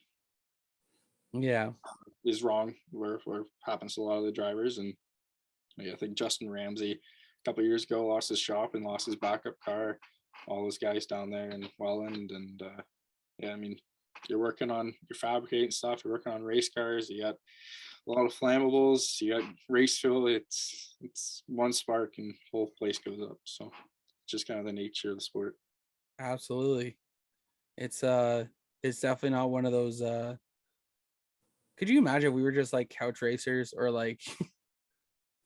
is wrong where happens to a lot of the drivers. And I think Justin Ramsey a couple of years ago lost his shop and lost his backup car. All those guys down there in Welland, and I mean, you're working on your fabricating stuff, you're working on race cars, you got a lot of flammables, you got race fuel. It's one spark and whole place goes up. So it's just kind of the nature of the sport. Absolutely. It's definitely not one of those could you imagine if we were just like couch racers or like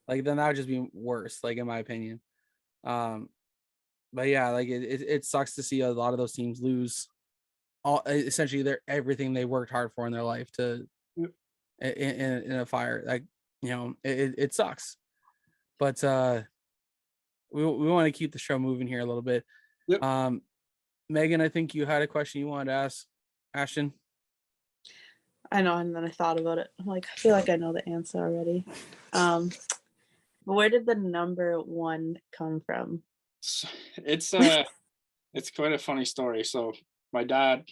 like then that would just be worse, like in my opinion. But yeah, like it sucks to see a lot of those teams lose all essentially their everything they worked hard for in their life to in a fire. Like, you know, it sucks. But we want to keep the show moving here a little bit. Yep. Megan, I think you had a question you wanted to ask Ashton. I know, and then I thought about it. I'm like, I feel like I know the answer already. Where did the number 1 come from? It's quite a funny story. So my dad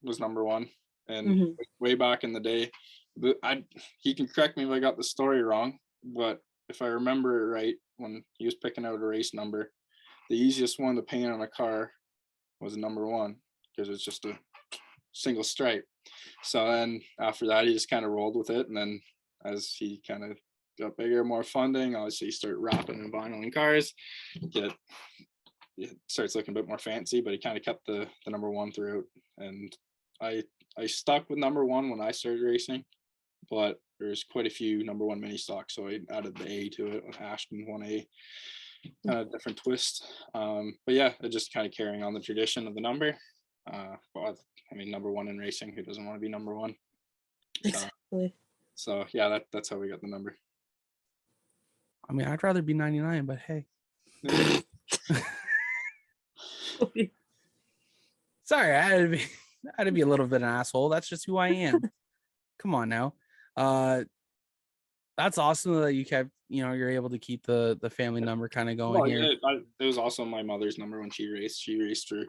was number 1, and way back in the day, he can correct me if I got the story wrong, but if I remember it right, when he was picking out a race number, the easiest one to paint on a car was number 1 because it's just a single stripe. So then after that, he just kind of rolled with it, and then as he kind of got bigger, more funding, obviously he started wrapping and vinyl in cars. It starts looking a bit more fancy, but he kind of kept the number 1 throughout. And I stuck with number 1 when I started racing, but there's quite a few number 1 mini stocks, so I added the A to it with Ashton 1A, kind of different twist. But yeah, it just kind of carrying on the tradition of the number. Well, I mean, number 1 in racing, who doesn't want to be number 1? Exactly. So yeah, that's how we got the number. I mean, I'd rather be 99, but hey. Sorry, I had to be a little bit an asshole. That's just who I am. Come on now. That's awesome that you kept, you know, you're able to keep the family number kind of going here. It was also my mother's number when she raced. She raced for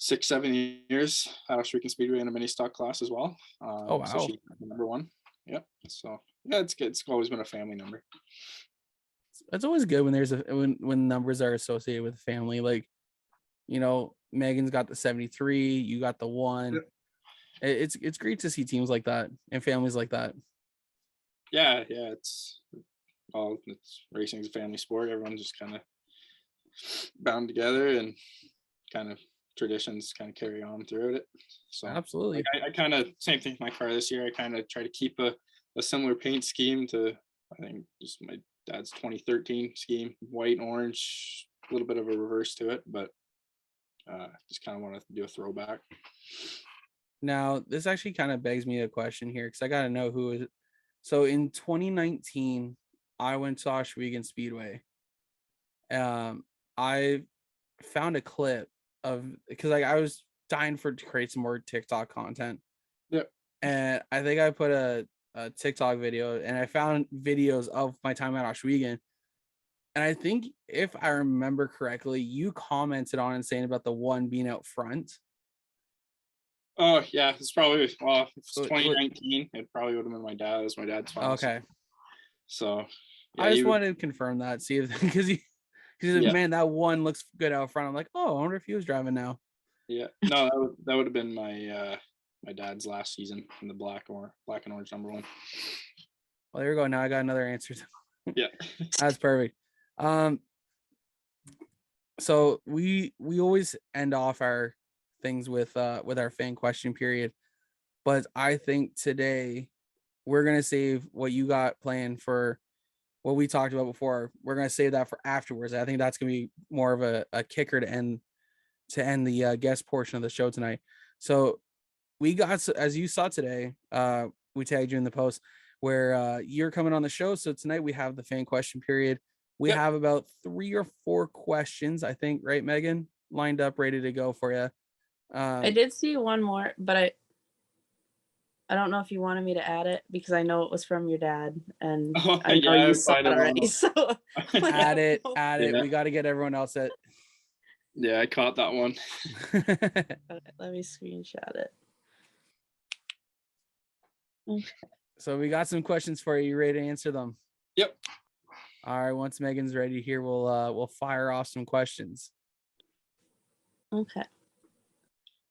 6-7 years at Ohsweken Speedway in a mini stock class as well. Oh wow. So she number 1. Yeah. So yeah, it's good. It's always been a family number. It's always good when there's when numbers are associated with family. Like, you know, Megan's got the 73, you got the 1. Yeah. It's great to see teams like that and families like that. Yeah, it's racing is a family sport. Everyone's just kind of bound together, and kind of traditions kind of carry on throughout it. So absolutely. Like I kind of same thing with my car this year. I kind of try to keep a similar paint scheme to, I think, just my dad's 2013 scheme, white and orange, a little bit of a reverse to it, but just kind of want to do a throwback. Now, this actually kind of begs me a question here, because I got to know who is. So in 2019, I went to Ohsweken Speedway. I found a clip of, because I was dying to create some more TikTok content. Yep. And I think I put a TikTok video, and I found videos of my time at Ohsweken. And I think if I remember correctly, you commented on and saying about the 1 being out front. Oh yeah, it's probably, well, if it's 2019, it probably would have been my dad. It was my dad's final. Okay. So yeah, I just wanted to confirm that, see if because he said, man, that 1 looks good out front. I'm like, oh, I wonder if he was driving now. Yeah, no, that would have been my my dad's last season in the black and orange number 1. Well, there we go. Now I got another answer. Yeah, that's perfect. So we always end off our things with our fan question period, but I think today we're gonna save what you got planned for what we talked about before. We're going to save that for afterwards. I think that's going to be more of a kicker to end the guest portion of the show tonight. So we got, as you saw today, we tagged you in the post where you're coming on the show. So tonight we have the fan question period. We have about 3 or 4 questions, I think, right, Megan, lined up, ready to go for you. I did see one more, but I don't know if you wanted me to add it because I know it was from your dad, and I know you saw it already. So add it. We got to get everyone else at. Yeah, I caught that one. Let me screenshot it. Okay. So we got some questions for you. You ready to answer them? Yep. All right. Once Megan's ready here, we'll fire off some questions. Okay.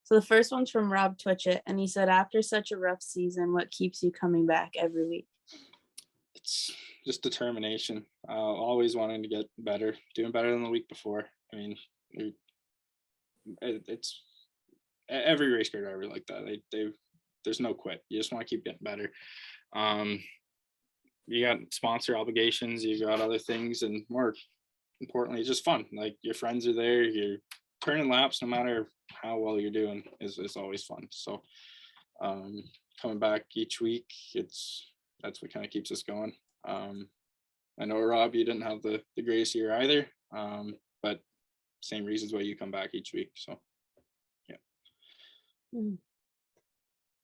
So the first one's from Rob Twitchett, and he said, after such a rough season, what keeps you coming back every week? It's just determination. Always wanting to get better, doing better than the week before. I mean, it's every race car driver like that. There's no quit. You just want to keep getting better. You got sponsor obligations, you got other things, and more importantly, it's just fun. Like, your friends are there, you're turning laps, no matter how well you're doing is always fun. So coming back each week, that's what kind of keeps us going. I know, Rob, you didn't have the greatest year either, but same reasons why you come back each week. So yeah. And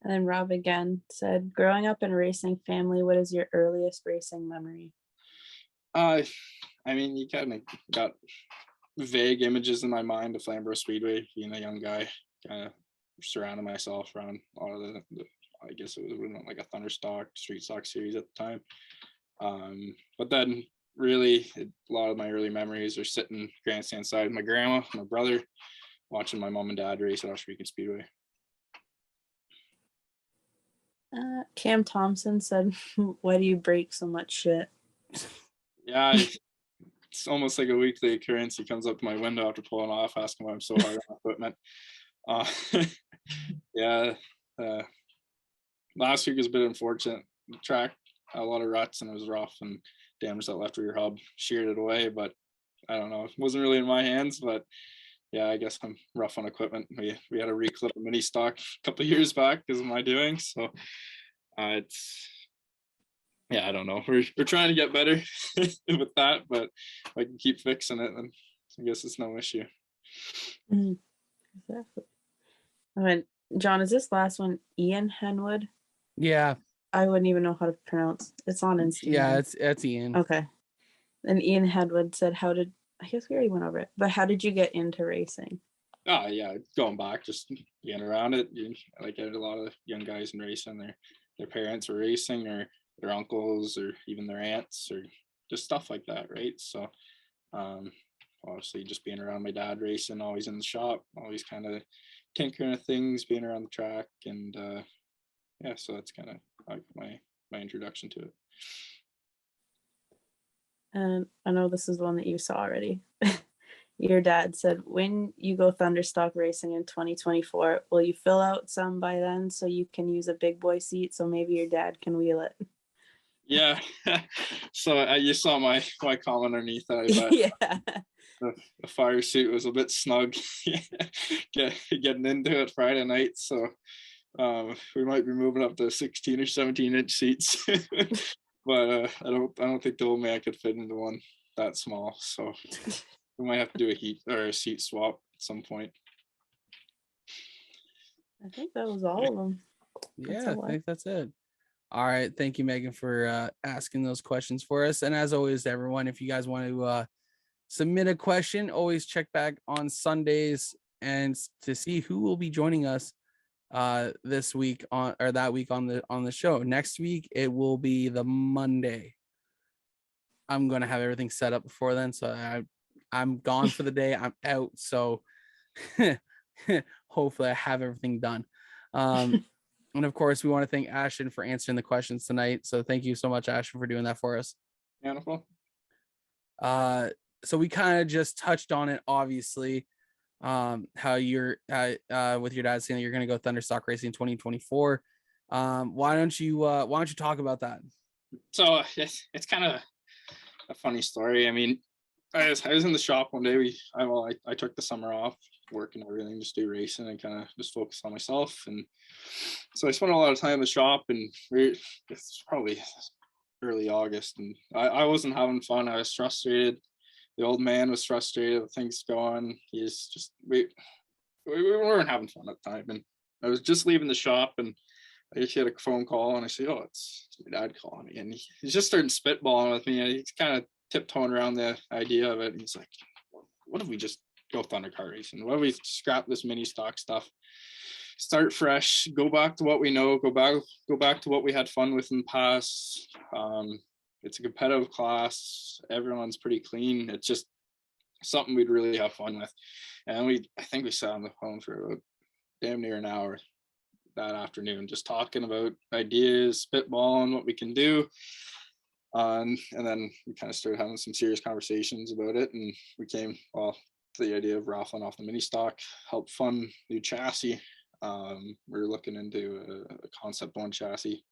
then Rob again said, growing up in a racing family, what is your earliest racing memory? I mean, you kind of got vague images in my mind of Flamboro Speedway, being a young guy, kind of surrounding myself around a lot of the I guess it was like a Thunderstock, Street Stock series at the time. But then really a lot of my early memories are sitting grandstand side with my grandma, my brother, watching my mom and dad race at Ohsweken Speedway. Cam Thompson said, why do you break so much shit? Yeah, it's almost like a weekly occurrence. He comes up to my window after pulling off, asking why I'm so hard on equipment. Last week was a bit unfortunate. The track had a lot of ruts and it was rough and damaged that left rear hub, sheared it away, but I don't know. It wasn't really in my hands, but yeah, I guess I'm rough on equipment. We had to reclip a mini stock a couple of years back because of my doing. So it's, yeah, I don't know. We're trying to get better with that, but if I can keep fixing it, then I guess it's no issue. Exactly. I mean, John, is this last one Ian Henwood? Yeah. I wouldn't even know how to pronounce. It's on Instagram. Yeah, it's Ian. Okay. And Ian Henwood said, I guess we already went over it, but how did you get into racing? Oh yeah, going back, just getting around it. Like, a lot of young guys in racing, their parents were racing, or their uncles, or even their aunts, or just stuff like that, right? So obviously just being around my dad racing, always in the shop, always kind of tinkering with things, being around the track, and yeah, so that's kind of like my introduction to it. And I know this is one that you saw already. Your dad said, when you go Thunderstock racing in 2024, will you fill out some by then so you can use a big boy seat so maybe your dad can wheel it? Yeah. So you saw my comment underneath that. I bet. Yeah. The fire suit was a bit snug getting into it Friday night. So we might be moving up to 16 or 17 inch seats. But I don't think the old man could fit into one that small. So we might have to do a heat or a seat swap at some point. I think that was all of them. Yeah, I think that's it. All right. Thank you, Megan, for asking those questions for us. And as always, everyone, if you guys want to submit a question, always check back on Sundays and to see who will be joining us this week on the show. Next week it will be the Monday. I'm gonna have everything set up before then, so I'm gone for the day. I'm out, so hopefully I have everything done. And of course, we want to thank Ashton for answering the questions tonight. So thank you so much, Ashton, for doing that for us. Beautiful. So we kind of just touched on it, obviously. How you're with your dad saying that you're going to go Thunderstock racing in 2024. Why don't you talk about that? So it's kind of a funny story. I mean, I was in the shop one day. I took the summer off work and everything, just do racing and kind of just focus on myself. And so I spent a lot of time in the shop, and it's probably early August, and I wasn't having fun. I was frustrated. The old man was frustrated. Things going. He's just we weren't having fun at the time, and I was just leaving the shop, and I just had a phone call, and I said, "Oh, it's my dad calling me," and he's just starting spitballing with me, and he's kind of tiptoeing around the idea of it. And he's like, "What if we just go thunder car racing? What if we scrap this mini stock stuff, start fresh, go back to what we know, go back to what we had fun with in the past? It's a competitive class. Everyone's pretty clean. It's just something we'd really have fun with." And I think we sat on the phone for about damn near an hour that afternoon, just talking about ideas, spitballing what we can do. And then we kind of started having some serious conversations about it, and we came to the idea of raffling off the mini stock, help fund new chassis. We're looking into a Concept 1 chassis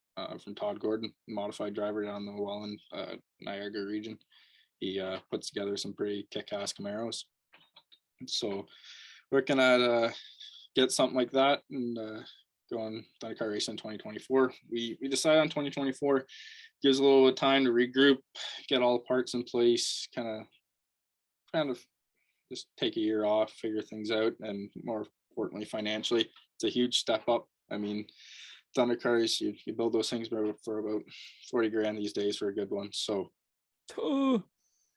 from Todd Gordon, modified driver down the Welland, Niagara region. He puts together some pretty kick-ass Camaros. So looking at get something like that and going thunder car racing in 2024. We decided on 2024. Gives a little bit of time to regroup, get all the parts in place, kind of just take a year off, figure things out, and more importantly, financially, it's a huge step up. I mean, thunder cars, you build those things for about 40 grand these days for a good one. So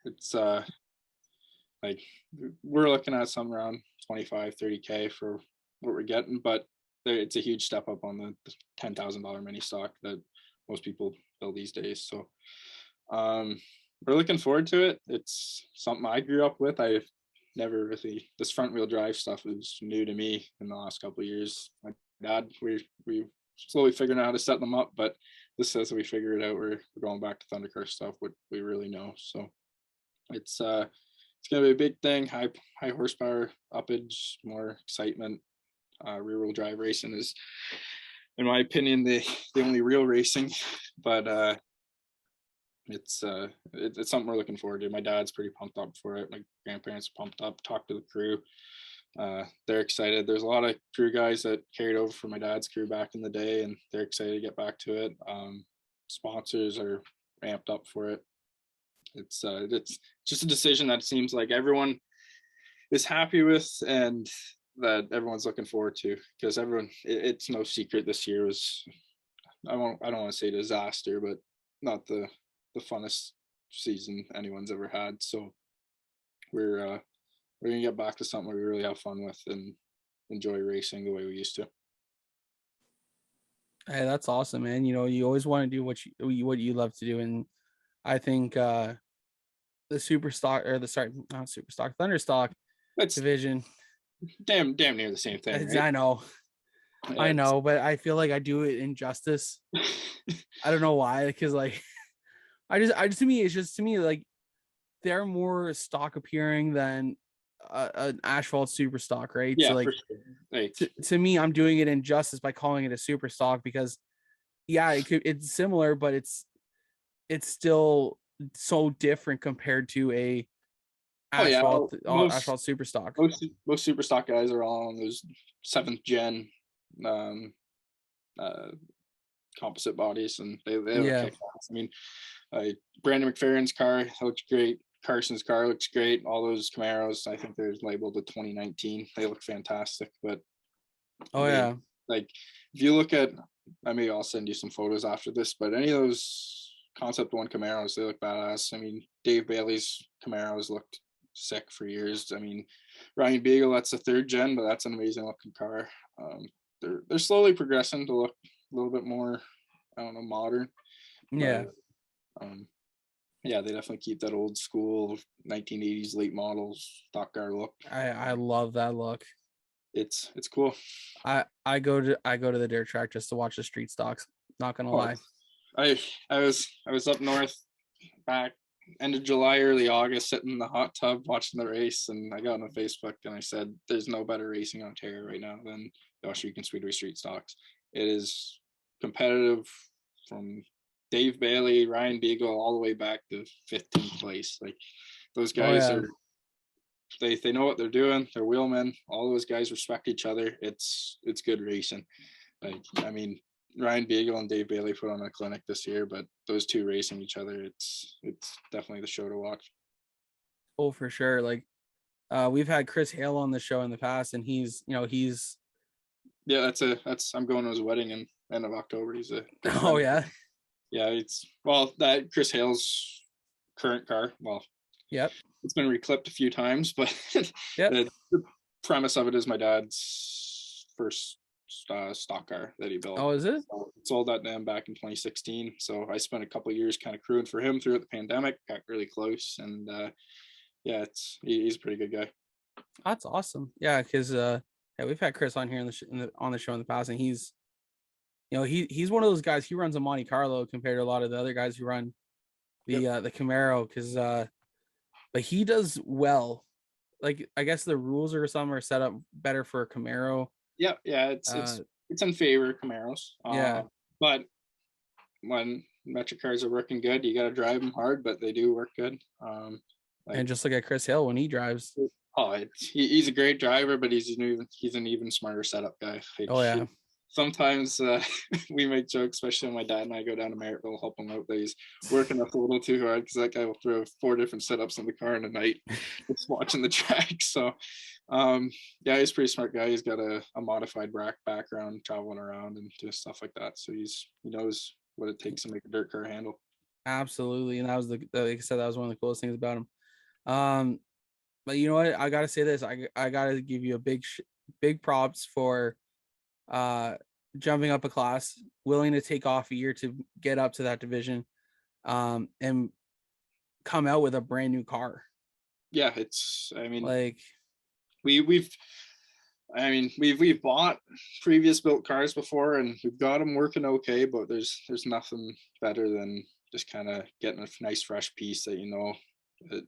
it's like we're looking at somewhere around 25, 30K for what we're getting, but it's a huge step up on the $10,000 mini stock that most people build these days. So we're looking forward to it. It's something I grew up with. I've never really, this front wheel drive stuff is new to me in the last couple of years. My dad, we slowly figuring out how to set them up, but this says we figure it out. We're going back to thunder car stuff, what we really know. So it's gonna be a big thing. High horsepower uppage, more excitement. Rear wheel drive racing is, in my opinion, the only real racing, but it's something we're looking forward to. My dad's pretty pumped up for it. My grandparents are pumped up. Talked to the crew. They're excited. There's a lot of crew guys that carried over from my dad's crew back in the day, and they're excited to get back to it. Sponsors are ramped up for it. It's just a decision that seems like everyone is happy with, and that everyone's looking forward to, because it's no secret this year was, I don't want to say disaster, but not the funnest season anyone's ever had. So we're gonna get back to something we really have fun with and enjoy racing the way we used to. Hey, that's awesome, man. You know, you always want to do what you love to do, and I think the super stock, or not super stock, thunder stock division, damn near the same thing, right? I know, but I feel like I do it injustice. I don't know why, because like to me like they're more stock appearing than an asphalt super stock, right? Yeah, so like, for sure. Like, to me, I'm doing it injustice by calling it a super stock, because it's similar, but it's still so different compared to a asphalt super stock. Most super stock guys are all on those 7th gen composite bodies, and they look kick ass. I mean, Brandon McFerrin's car looks great. Carson's car looks great. All those Camaros, I think they're labeled the 2019. They look fantastic. But like if you look at, maybe I'll send you some photos after this, but any of those Concept 1 Camaros, they look badass. I mean, Dave Bailey's Camaros looked sick for years. I mean, Ryan Beagle, that's the 3rd gen, but that's an amazing looking car. They're slowly progressing to look a little bit more, I don't know, modern. Yeah. But, yeah, they definitely keep that old school 1980s late models stock car look. I love that look. It's cool. I go to the dirt track just to watch the street stocks. Not gonna lie. I was up north back end of July, early August, sitting in the hot tub watching the race, and I got on Facebook and I said, "There's no better racing in Ontario right now than the Ohsweken Speedway street stocks. It is competitive from Dave Bailey, Ryan Beagle, all the way back to 15th place. Like those guys are, they know what they're doing. They're wheelmen. All those guys respect each other. It's good racing. Like, I mean, Ryan Beagle and Dave Bailey put on a clinic this year, but those two racing each other, it's definitely the show to watch. Oh, for sure. Like, we've had Chris Hale on the show in the past, and he's yeah, I'm going to his wedding in end of October. He's a oh yeah, it's that Chris Hale's current car. Well, yep, it's been reclipped a few times, but yep. the premise of it is my dad's first stock car that he built. Oh, is it? So sold that to him back in 2016. So I spent a couple of years kind of crewing for him throughout the pandemic. Got really close, and yeah, he's a pretty good guy. That's awesome. Yeah, because yeah, we've had Chris on here on the show in the past, and he's he's one of those guys. He runs a Monte Carlo compared to a lot of the other guys who run the Camaro, because but he does well. Like, I guess the rules or some are set up better for a Camaro. Yeah, it's in favor of Camaros. Yeah, but when metric cars are working good, you got to drive them hard, but they do work good. And just look at Chris Hill when he drives. He's a great driver, but he's an even smarter setup guy. Like, sometimes we make jokes, especially when my dad and I go down to Merrittville, help him out, that he's working up a little too hard, because that guy will throw 4 different setups in the car in a night just watching the track. So yeah, he's a pretty smart guy. He's got a modified rack background, traveling around and doing stuff like that. So he knows what it takes to make a dirt car handle. Absolutely. And that was like I said, that was one of the coolest things about him. But you know what? I gotta say this. I gotta give you a big props for jumping up a class, willing to take off a year to get up to that division, and come out with a brand new car. Yeah, we've bought previous built cars before, and we've got them working okay, but there's nothing better than just kind of getting a nice fresh piece that that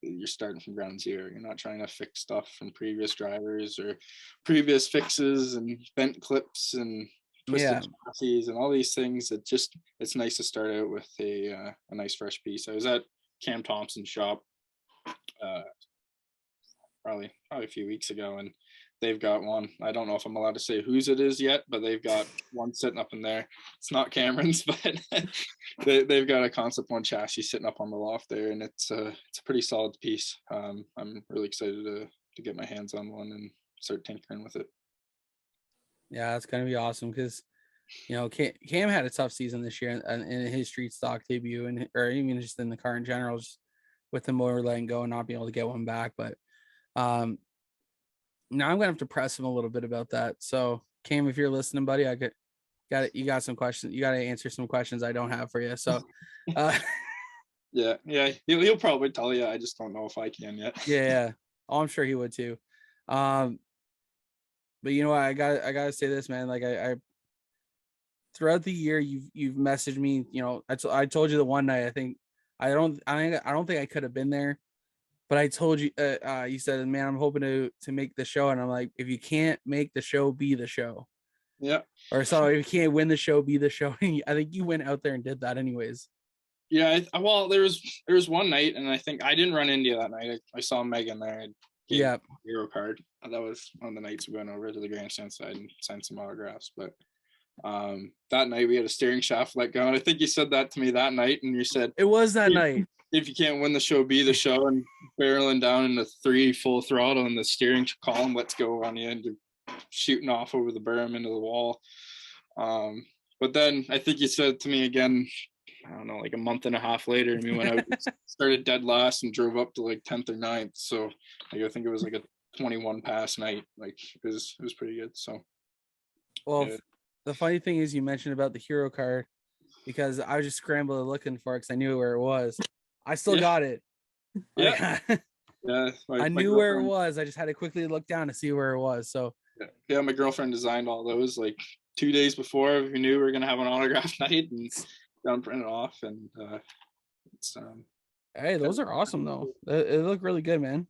you're starting from ground zero. You're not trying to fix stuff from previous drivers or previous fixes and bent clips and twisted chassis and all these things. It's nice to start out with a nice fresh piece. I was at Cam Thompson's shop probably a few weeks ago, and they've got one. I don't know if I'm allowed to say whose it is yet, but they've got one sitting up in there. It's not Cameron's, but they've got a Concept 1 chassis sitting up on the loft there, and it's a pretty solid piece. I'm really excited to get my hands on one and start tinkering with it. Yeah, it's gonna be awesome, because Cam had a tough season this year in his street stock debut, or even just in the car in general, just with the motor letting go and not being able to get one back. But now I'm gonna have to press him a little bit about that. So Cam, if you're listening, buddy, you got some questions. You got to answer some questions I don't have for you. So yeah, he'll probably tell you. I just don't know if I can yet. Yeah. Oh, I'm sure he would too. But you know what? I gotta say this, man. Like, I throughout the year, you've messaged me. I told you the one night. I think I don't think I could have been there, but I told you. You said, "Man, I'm hoping to make the show," and I'm like, "If you can't make the show, be the show." Yeah. Or so if you can't win the show, be the show. I think you went out there and did that, anyways. Yeah. Well, there was one night, and I think I didn't run into you that night. I saw Megan there. Yeah. Hero card. That was one of the nights we went over to the grandstand side and signed some autographs. But that night we had a steering shaft let go, and I think you said that to me that night, and you said it was that night. If you can't win the show, be the show, and barreling down into 3 full throttle, and the steering column lets go on you, and you're shooting off over the berm into the wall. But then I think you said to me again, I don't know, like a month and a half later, and we went out, started dead last, and drove up to like 10th or 9th. So I think it was like a 21 pass night. Like it was pretty good. So well, yeah. The funny thing is, you mentioned about the hero card, because I was just scrambling looking for it because I knew where it was. I still got it. Yeah. I knew where it was. I just had to quickly look down to see where it was. So yeah, my girlfriend designed all those like 2 days before we knew we were gonna have an autograph night, and down print it off, and it's hey, those are awesome though. They look really good, man.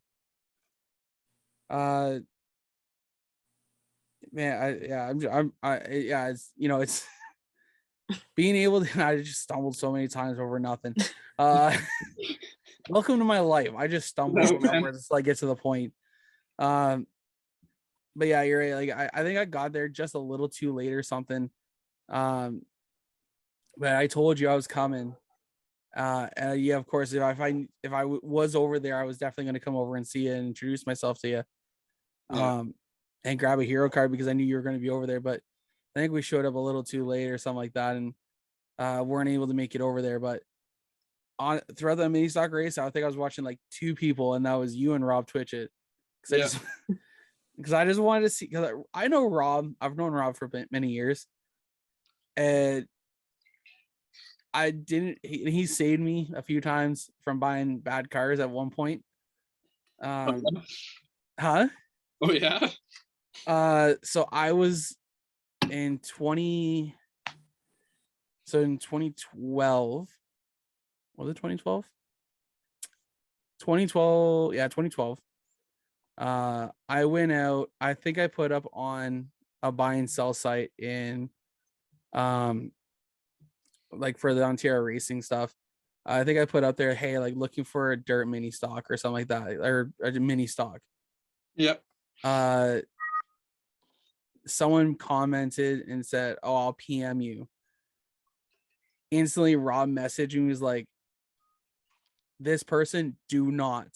Man, it's being able to, I just stumbled so many times over nothing. Welcome to my life. I just stumble over just like get to the point. But yeah, you're right. Like I think I got there just a little too late or something. But I told you I was coming. And yeah, of course, if I was over there, I was definitely going to come over and see you and introduce myself to you. Yeah. And grab a hero card because I knew you were going to be over there. But I think we showed up a little too late or something like that, and weren't able to make it over there. But throughout the mini stock race, I think I was watching like 2 people, and that was you and Rob Twitch it. Because I just wanted to see. Because I know Rob. I've known Rob for many years, and I didn't. He saved me a few times from buying bad cars at one point. Huh? Oh yeah. So I was in 2012. Was it 2012? 2012, yeah, 2012. I went out. I think I put up on a buy and sell site in like for the Ontario racing stuff. I think I put up there, hey, like looking for a dirt mini stock or something like that, or a mini stock. Yep. Someone commented and said, oh, I'll PM you. Instantly, Rob messaged me, was like, this person do not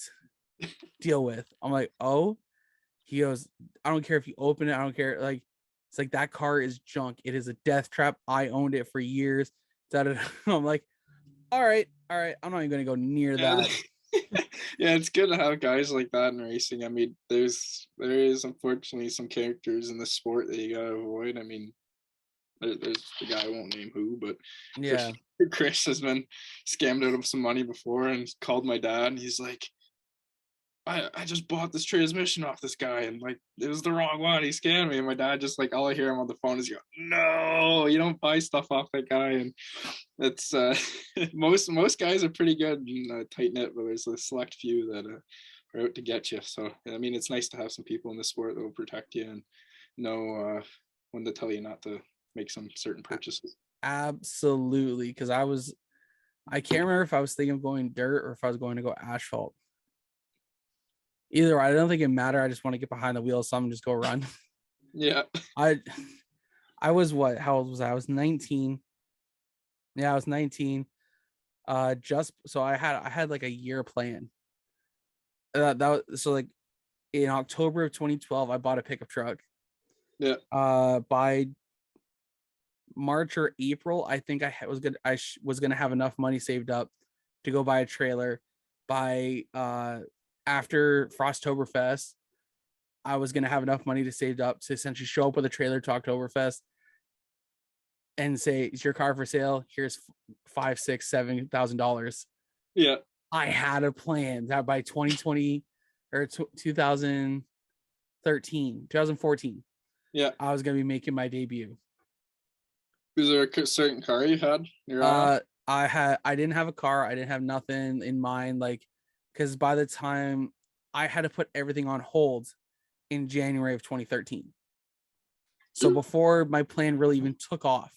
deal with. I'm like, oh. He goes, I don't care if you open it. I don't care. Like, it's like, that car is junk. It is a death trap. I owned it for years. I'm like, all right. I'm not even going to go near that. Yeah, it's good to have guys like that in racing. I mean, there is unfortunately some characters in the sport that you gotta avoid. I mean, there's the guy, I won't name who, but yeah, Chris has been scammed out of some money before, and he's called my dad, and he's like, I just bought this transmission off this guy, and like it was the wrong one. He scammed me, and my dad just like, all I hear him on the phone is go, no, you don't buy stuff off that guy. And that's most guys are pretty good and tight knit, but there's a select few that are out to get you. So I mean, it's nice to have some people in the sport that will protect you and know when to tell you not to make some certain purchases. Absolutely, because I can't remember if I was thinking of going dirt or if I was going to go asphalt. Either way, I don't think it mattered. I just want to get behind the wheel of something, just go run. Yeah. I was what? How old was I? I was 19. Yeah, I was 19. Just so I had like a year plan. That was so like in October of 2012, I bought a pickup truck. Yeah. By March or April, I think I was gonna have enough money saved up to go buy a trailer. By after Frosttoberfest, I was gonna have enough money to save up to essentially show up with a trailer to Oktoberfest and say, "Is your car for sale? Here's $5,000, $6,000, $7,000." Yeah. I had a plan that by 2020 or 2014, yeah, I was gonna be making my debut. Was there a certain car you had? I didn't have a car. I didn't have nothing in mind, like, because by the time I had to put everything on hold in January of 2013. So before my plan really even took off,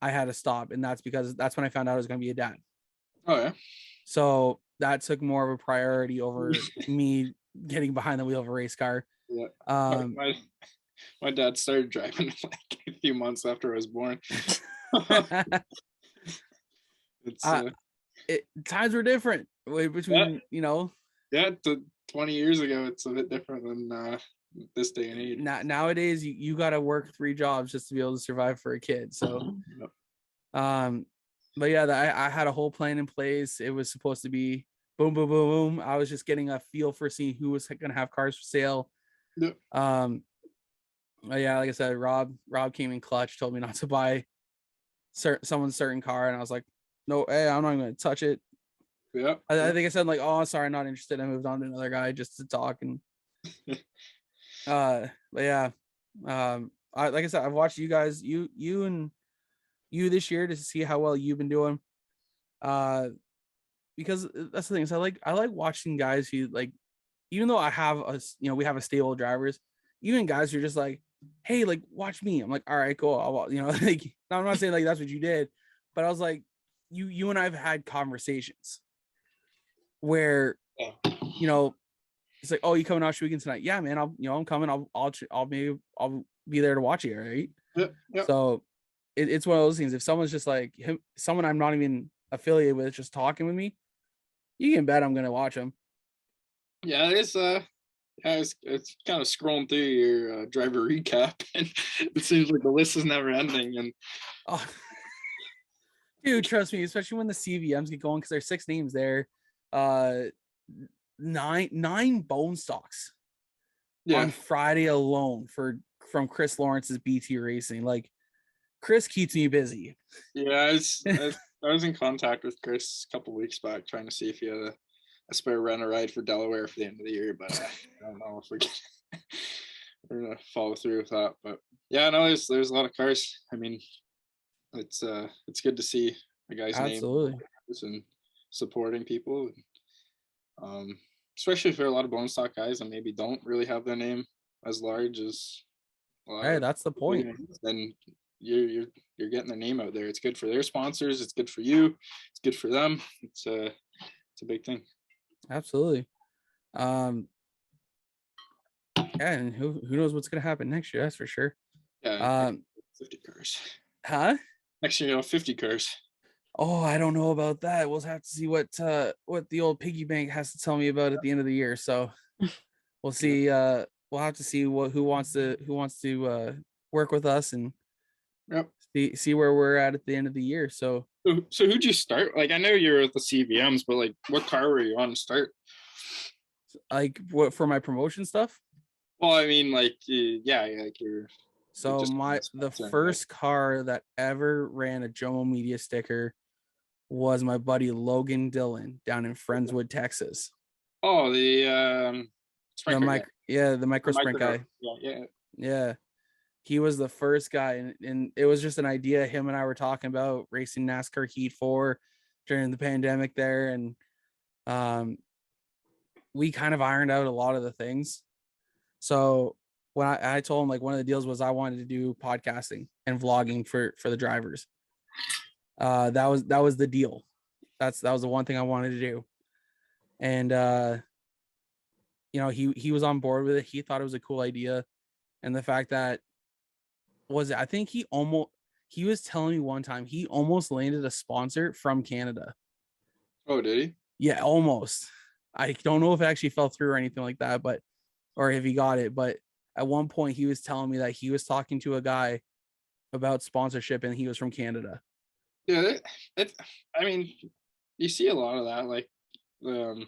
I had to stop. And that's because that's when I found out I was going to be a dad. Oh, yeah. So that took more of a priority over me getting behind the wheel of a race car. Yeah. My dad started driving like a few months after I was born. Times were different between, Yeah, 20 years ago, it's a bit different than this day and age. Nowadays, you got to work 3 jobs just to be able to survive for a kid. So, but yeah, I had a whole plan in place. It was supposed to be boom, boom, boom, boom. I was just getting a feel for seeing who was going to have cars for sale. Yep. Yeah, like I said, Rob came in clutch, told me not to buy someone's certain car, and I was like, no, hey, I'm not going to touch it. Yeah. I think I said like, oh, sorry, not interested. I moved on to another guy just to talk. And but yeah, like I said, I've watched you guys, you and you this year to see how well you've been doing. Because that's the thing is I like watching guys who, like, even though I have we have a stable of drivers, even guys who are just like, hey, like watch me. I'm like, all right, cool. Like I'm not saying like that's what you did, but I was like, you and I've had conversations where, Yeah. it's like, oh, you coming Ohsweken tonight? Yeah, man. I'm coming. I'll be there to watch you. Right. Yeah. So it's one of those things. If someone's just like someone I'm not even affiliated with, just talking with me, you can bet I'm going to watch them. Yeah, it's kind of scrolling through your driver recap, and it seems like the list is never ending. And Oh, dude, trust me, especially when the CVMs get going, because there's 6 names there. 9 bone stocks on Friday alone from Chris Lawrence's BT Racing. Like, Chris keeps me busy. Yeah, I was in contact with Chris a couple weeks back trying to see if he had a spare rent ride for Delaware for the end of the year, but I don't know if we're gonna follow through with that. But yeah, no, there's a lot of cars. I mean, it's good to see a guy's Absolutely. name and supporting people. Especially for a lot of bone stock guys that maybe don't really have their name as large as Hey, that's the point. Then you're getting their name out there. It's good for their sponsors. It's good for you. It's good for them. It's a big thing. Absolutely. Yeah, and who knows what's gonna happen next year? That's for sure. Yeah. 50 cars. Huh? Next year, 50 cars. Oh, I don't know about that. We'll have to see what the old piggy bank has to tell me about at the end of the year. So we'll see. We'll have to see who wants to work with us and see where we're at the end of the year. So who'd you start? Like, I know you're at the CVMs, but like, what car were you on to start? Like, what for my promotion stuff? Well, I mean, like, yeah, like you're. So the first car that ever ran a JoMo media sticker was my buddy Logan Dillon down in Friendswood, Texas. Oh, the micro sprint guy. Yeah. He was the first guy, and it was just an idea him and I were talking about, racing NASCAR Heat 4 during the pandemic there, and we kind of ironed out a lot of the things. So when I told him, like, one of the deals was I wanted to do podcasting and vlogging for the drivers. That was the deal. That was the one thing I wanted to do. And he was on board with it. He thought it was a cool idea. And the fact that I think he was telling me one time he almost landed a sponsor from Canada. Oh, did he? Yeah, almost. I don't know if it actually fell through or anything like that, or if he got it. But at one point he was telling me that he was talking to a guy about sponsorship and he was from Canada. Yeah, I mean, you see a lot of that, like the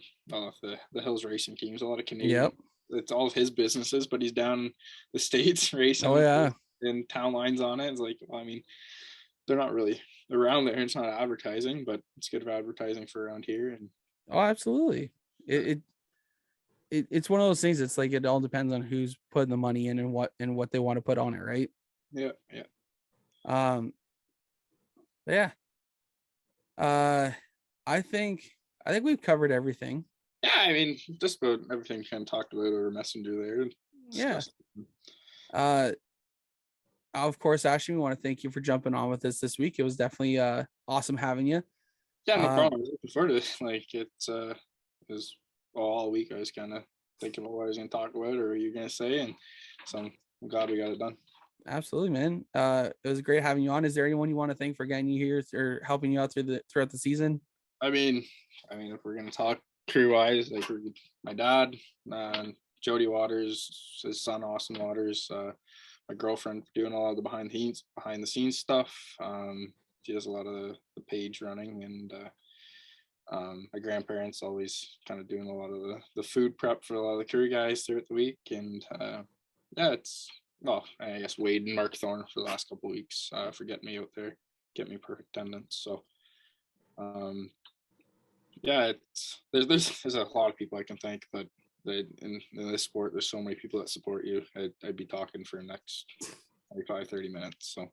Hills racing teams, a lot of Canadian. Yep. It's all of his businesses, but he's down the States racing. Oh yeah. And town lines on it. It's like, well, I mean, they're not really around there. It's not advertising, but it's good for advertising for around here. And oh, absolutely. It's one of those things. It's like, it all depends on who's putting the money in and what they want to put on it, right? Yeah. Yeah. I think we've covered everything. Yeah, I mean, just about everything kind of talked about over Messenger there. Yeah. Of course, Ashton, we want to thank you for jumping on with us this week. It was definitely awesome having you. Yeah, no problem. Looking forward to it. Like, it was all week. I was kind of thinking about what I was going to talk about or what you're going to say, and so I'm glad we got it done. Absolutely, man. It was great having you on. Is there anyone you want to thank for getting you here or helping you out throughout the season? I mean, if we're going to talk crew-wise, like, my dad, Jody Waters, his son Austin Waters, my girlfriend doing a lot of the behind the scenes stuff. She does a lot of the page running, and my grandparents always kind of doing a lot of the food prep for a lot of the crew guys throughout the week. And I guess Wade and Mark Thorne for the last couple of weeks for getting me out there, get me perfect attendance. So there's a lot of people I can thank, but in this sport, there's so many people that support you. I'd be talking for the next 25-30 minutes. So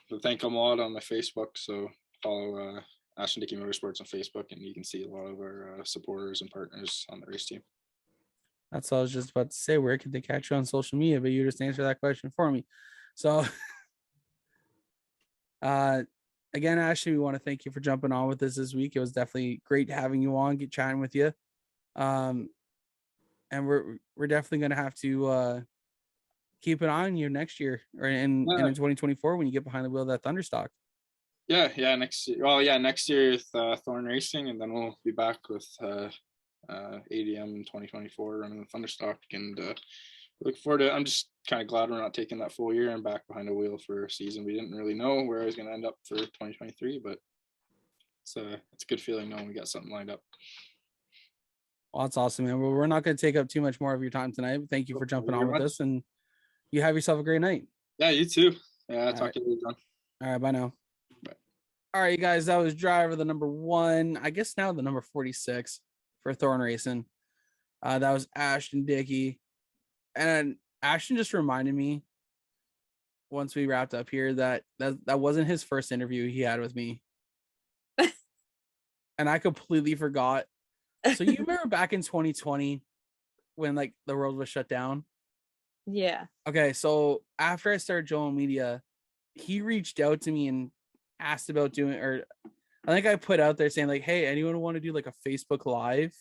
but thank them a lot on my Facebook. So follow Ashton Dickie Motorsports on Facebook, and you can see a lot of our supporters and partners on the race team. That's all I was just about to say. Where could they catch you on social media? But you just answered that question for me. So, again, Ashley, we want to thank you for jumping on with us this week. It was definitely great having you on, get chatting with you. And we're definitely gonna have to keep an eye on you next year or in 2024 when you get behind the wheel of that Thunderstock. Yeah, next year. Well, yeah, next year with Thorn Racing, and then we'll be back with ADM in 2024 running the Thunderstock, and look forward to it. I'm just kind of glad we're not taking that full year and back behind a wheel for a season. We didn't really know where I was going to end up for 2023, but it's a good feeling knowing we got something lined up. Well, that's awesome, man. Well, we're not going to take up too much more of your time tonight. Thank you for jumping on with us, and you have yourself a great night. Yeah, you too. Yeah, talk to you later, John. All right, bye now. Bye. All right, you guys, that was driver the number 1, I guess now the number 46 for Thorn Racing. That was Ashton Dickie. And Ashton just reminded me once we wrapped up here that wasn't his first interview he had with me. And I completely forgot. So you remember back in 2020 when like the world was shut down? Yeah. Okay, so after I started JoMo Media, he reached out to me and asked about doing, or I think I put out there saying like, hey, anyone want to do like a Facebook Live?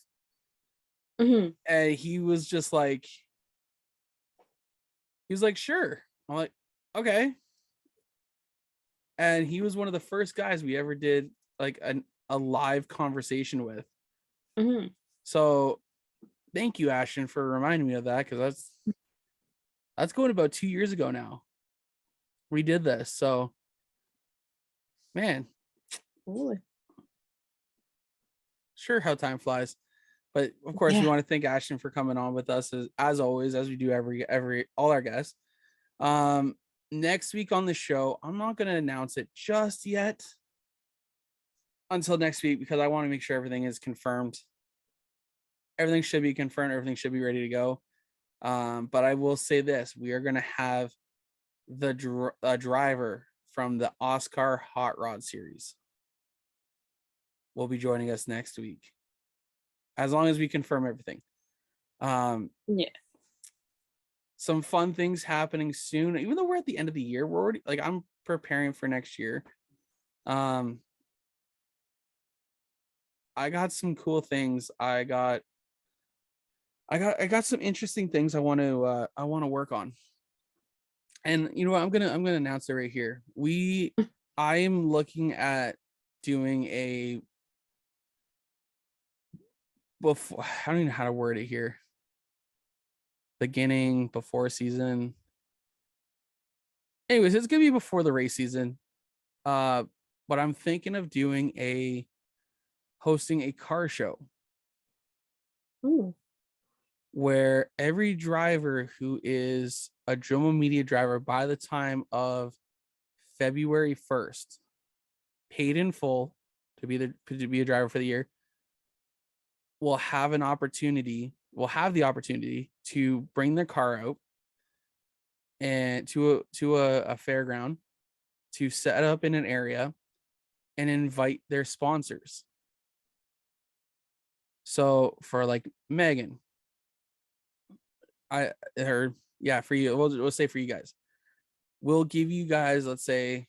Mm-hmm. And he was just like, sure. I'm like, okay. And he was one of the first guys we ever did like a live conversation with. Mm-hmm. So thank you, Ashton, for reminding me of that, because that's going about 2 years ago now. We did this. So man. Ooh. Sure, how time flies. But of course, we want to thank Ashton for coming on with us as always, as we do every all our guests. Next week on the show, I'm not going to announce it just yet until next week, because I want to make sure everything is confirmed. Everything should be confirmed. Everything should be ready to go. But I will say this: we are going to have the driver from the Oscar Hot Rod Series will be joining us next week, as long as we confirm everything. Yeah. Some fun things happening soon. Even though we're at the end of the year, we're already like, I'm preparing for next year. I got some cool things. I got some interesting things I want to work on. And you know what? I'm gonna announce it right here. I am looking at doing a before, I don't even know how to word it here. Beginning before season. Anyways, it's gonna be before the race season. But I'm thinking of hosting a car show. Ooh. Where every driver who is a JoMo Media driver by the time of February 1st, paid in full to be a driver for the year, will have the opportunity to bring their car out and to a fairground, to set up in an area and invite their sponsors. So for like Megan, for you, we'll say for you guys, we'll give you guys, let's say,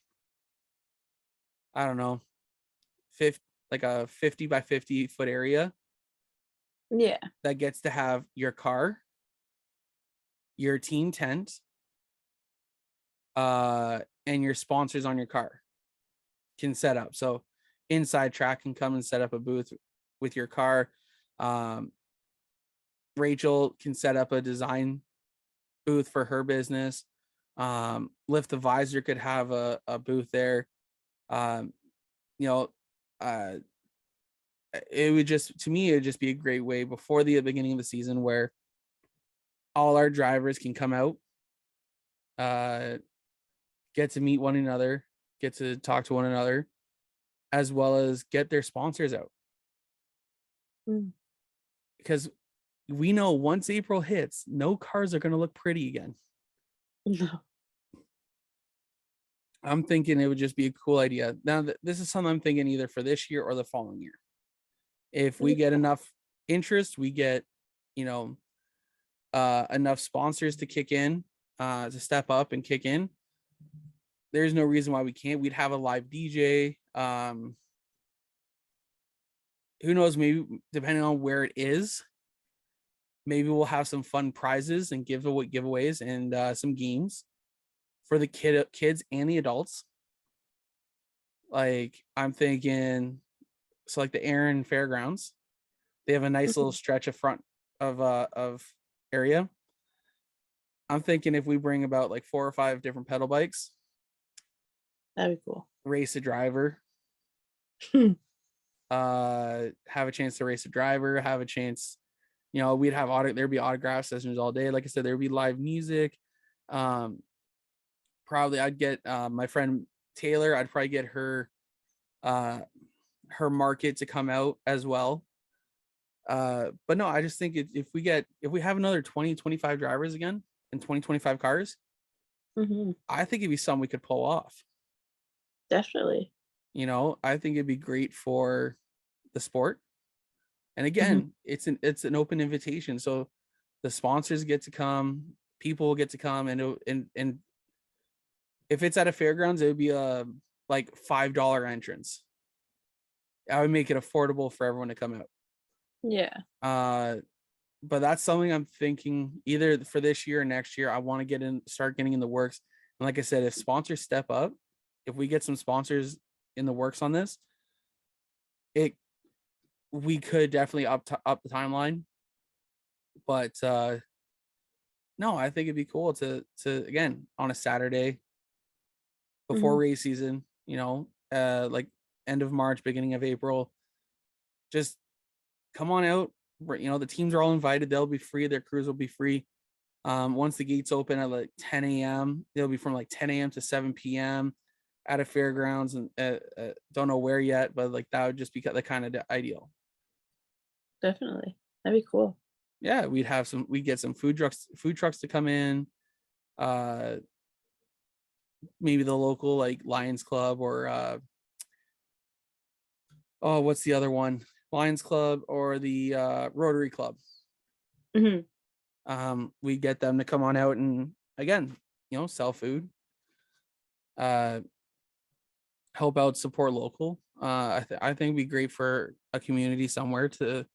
I don't know, like a 50 by 50 foot area. Yeah. That gets to have your car, your team tent, and your sponsors on your car can set up. So Inside Track can come and set up a booth with your car. Rachel can set up a design booth for her business. Lift the Visor could have a booth there. It would just be a great way before the beginning of the season where all our drivers can come out, get to meet one another, get to talk to one another, as well as get their sponsors out. Because we know once April hits, no cars are going to look pretty again. No. I'm thinking it would just be a cool idea. Now, this is something I'm thinking either for this year or the following year. If we get enough interest, we get, enough sponsors to kick in, to step up and kick in, there's no reason why we can't. We'd have a live DJ. Who knows, maybe depending on where it is, maybe we'll have some fun prizes and giveaways and some games for the kids and the adults. Like I'm thinking, so like the Aaron Fairgrounds, they have a nice little stretch of front of area. I'm thinking if we bring about like 4 or 5 different pedal bikes, That'd be cool. race a driver, have a chance to race a driver, have a chance, you know, we'd have there'd be autograph sessions all day. Like I said, there'd be live music. Probably I'd get my friend Taylor, I'd probably get her market to come out as well. But no, I just think if we have another 20-25 drivers again and 20-25 cars, I think it'd be something we could pull off. Definitely. You know, I think it'd be great for the sport. And again, it's an open invitation. So the sponsors get to come, people get to come, and if it's at a fairgrounds, it would be a like $5 entrance. I would make it affordable for everyone to come out. Yeah. But that's something I'm thinking either for this year or next year. I want to start getting in the works. And like I said, if sponsors step up, if we get some sponsors in the works on this, we could definitely up the timeline. But no, I think it'd be cool to again on a Saturday before race season, you know, like end of March, beginning of April, just come on out. You know, the teams are all invited. They'll be free. Their crews will be free. Once the gates open at like 10 a.m., they'll be from like 10 a.m. to 7 p.m. at a fairgrounds, and don't know where yet, but like that would just be the kind of ideal. Definitely. That'd be cool. Yeah, we'd get some food trucks to come in. Maybe the local like Lions Club or what's the other one? Lions Club or the Rotary Club. We get them to come on out and again, you know, sell food, help out, support local. I think it'd be great for a community somewhere to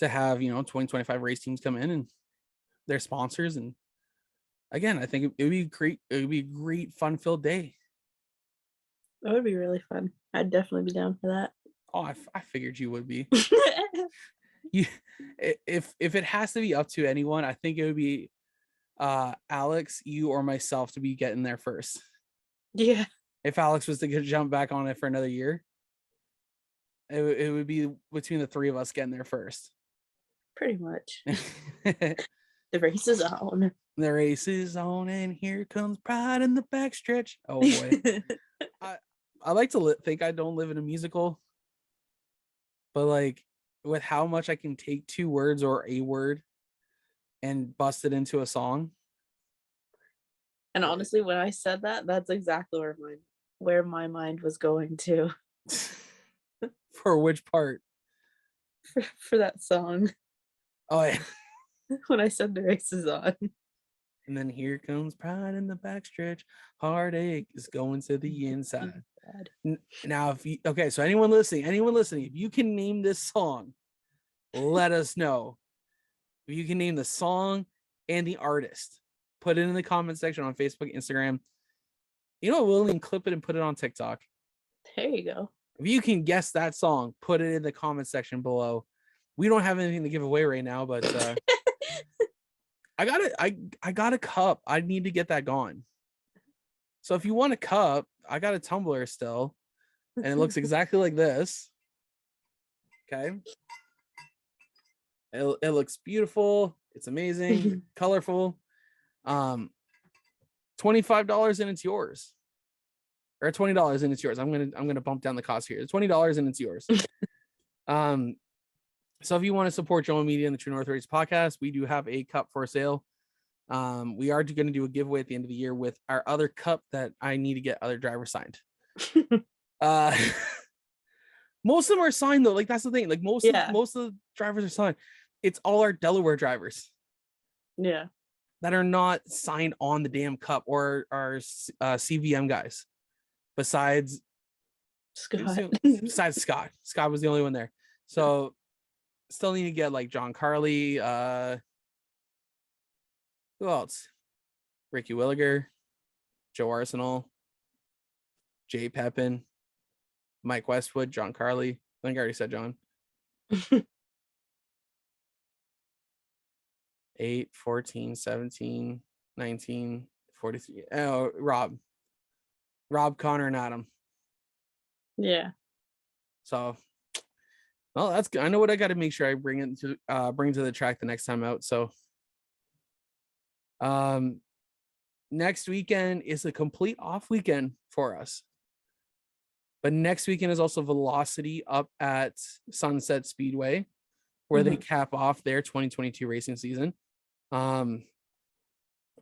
have, you know, 20-25 race teams come in and their sponsors. And again, I think it would be great. It would be a great fun-filled day. That would be really fun. I'd definitely be down for that. Oh, I figured you would be. If it has to be up to anyone, I think it would be Alex, you, or myself to be getting there first. Yeah. If Alex was to jump back on it for another year, it would be between the three of us getting there first. Pretty much. The race is on. The race is on, and here comes pride in the backstretch. Oh boy. I like to think I don't live in a musical, but like with how much I can take 2 words or a word and bust it into a song. And honestly, when I said that, that's exactly where my mind was going to. For which part? For that song. Oh yeah. When I said the race is on. And then here comes pride in the backstretch. Heartache is going to the inside. Now, so anyone listening, if you can name this song, let us know. If you can name the song and the artist, put it in the comment section on Facebook, Instagram. You know, we'll even clip it and put it on TikTok. There you go. If you can guess that song, put it in the comment section below. We don't have anything to give away right now, but I got a cup. I need to get that gone. So if you want a cup, I got a tumbler still, and it looks exactly like this. Okay. It looks beautiful. It's amazing, colorful. $25 and it's yours. Or $20 and it's yours. I'm gonna bump down the cost here. It's $20 and it's yours. So if you want to support JoMo Media and the True North Race podcast, we do have a cup for sale. We are going to do a giveaway at the end of the year with our other cup that I need to get other drivers signed. Most of them are signed though. Like that's the thing. Like most of the drivers are signed. It's all our Delaware drivers. Yeah. that are not signed on the damn cup or are CVM guys. Besides Scott. Scott. Scott was the only one there. So still need to get like John Carly. Who else? Ricky Williger, Joe Arsenal, Jay Pepin, Mike Westwood, John Carly. I think I already said John. 8, 14, 17, 19, 43. Oh, Rob, Connor, and Adam. Yeah. So, well, that's good. I know what I got to make sure I bring to the track the next time out. So, next weekend is a complete off weekend for us. But next weekend is also Velocity up at Sunset Speedway, where they cap off their 2022 racing season.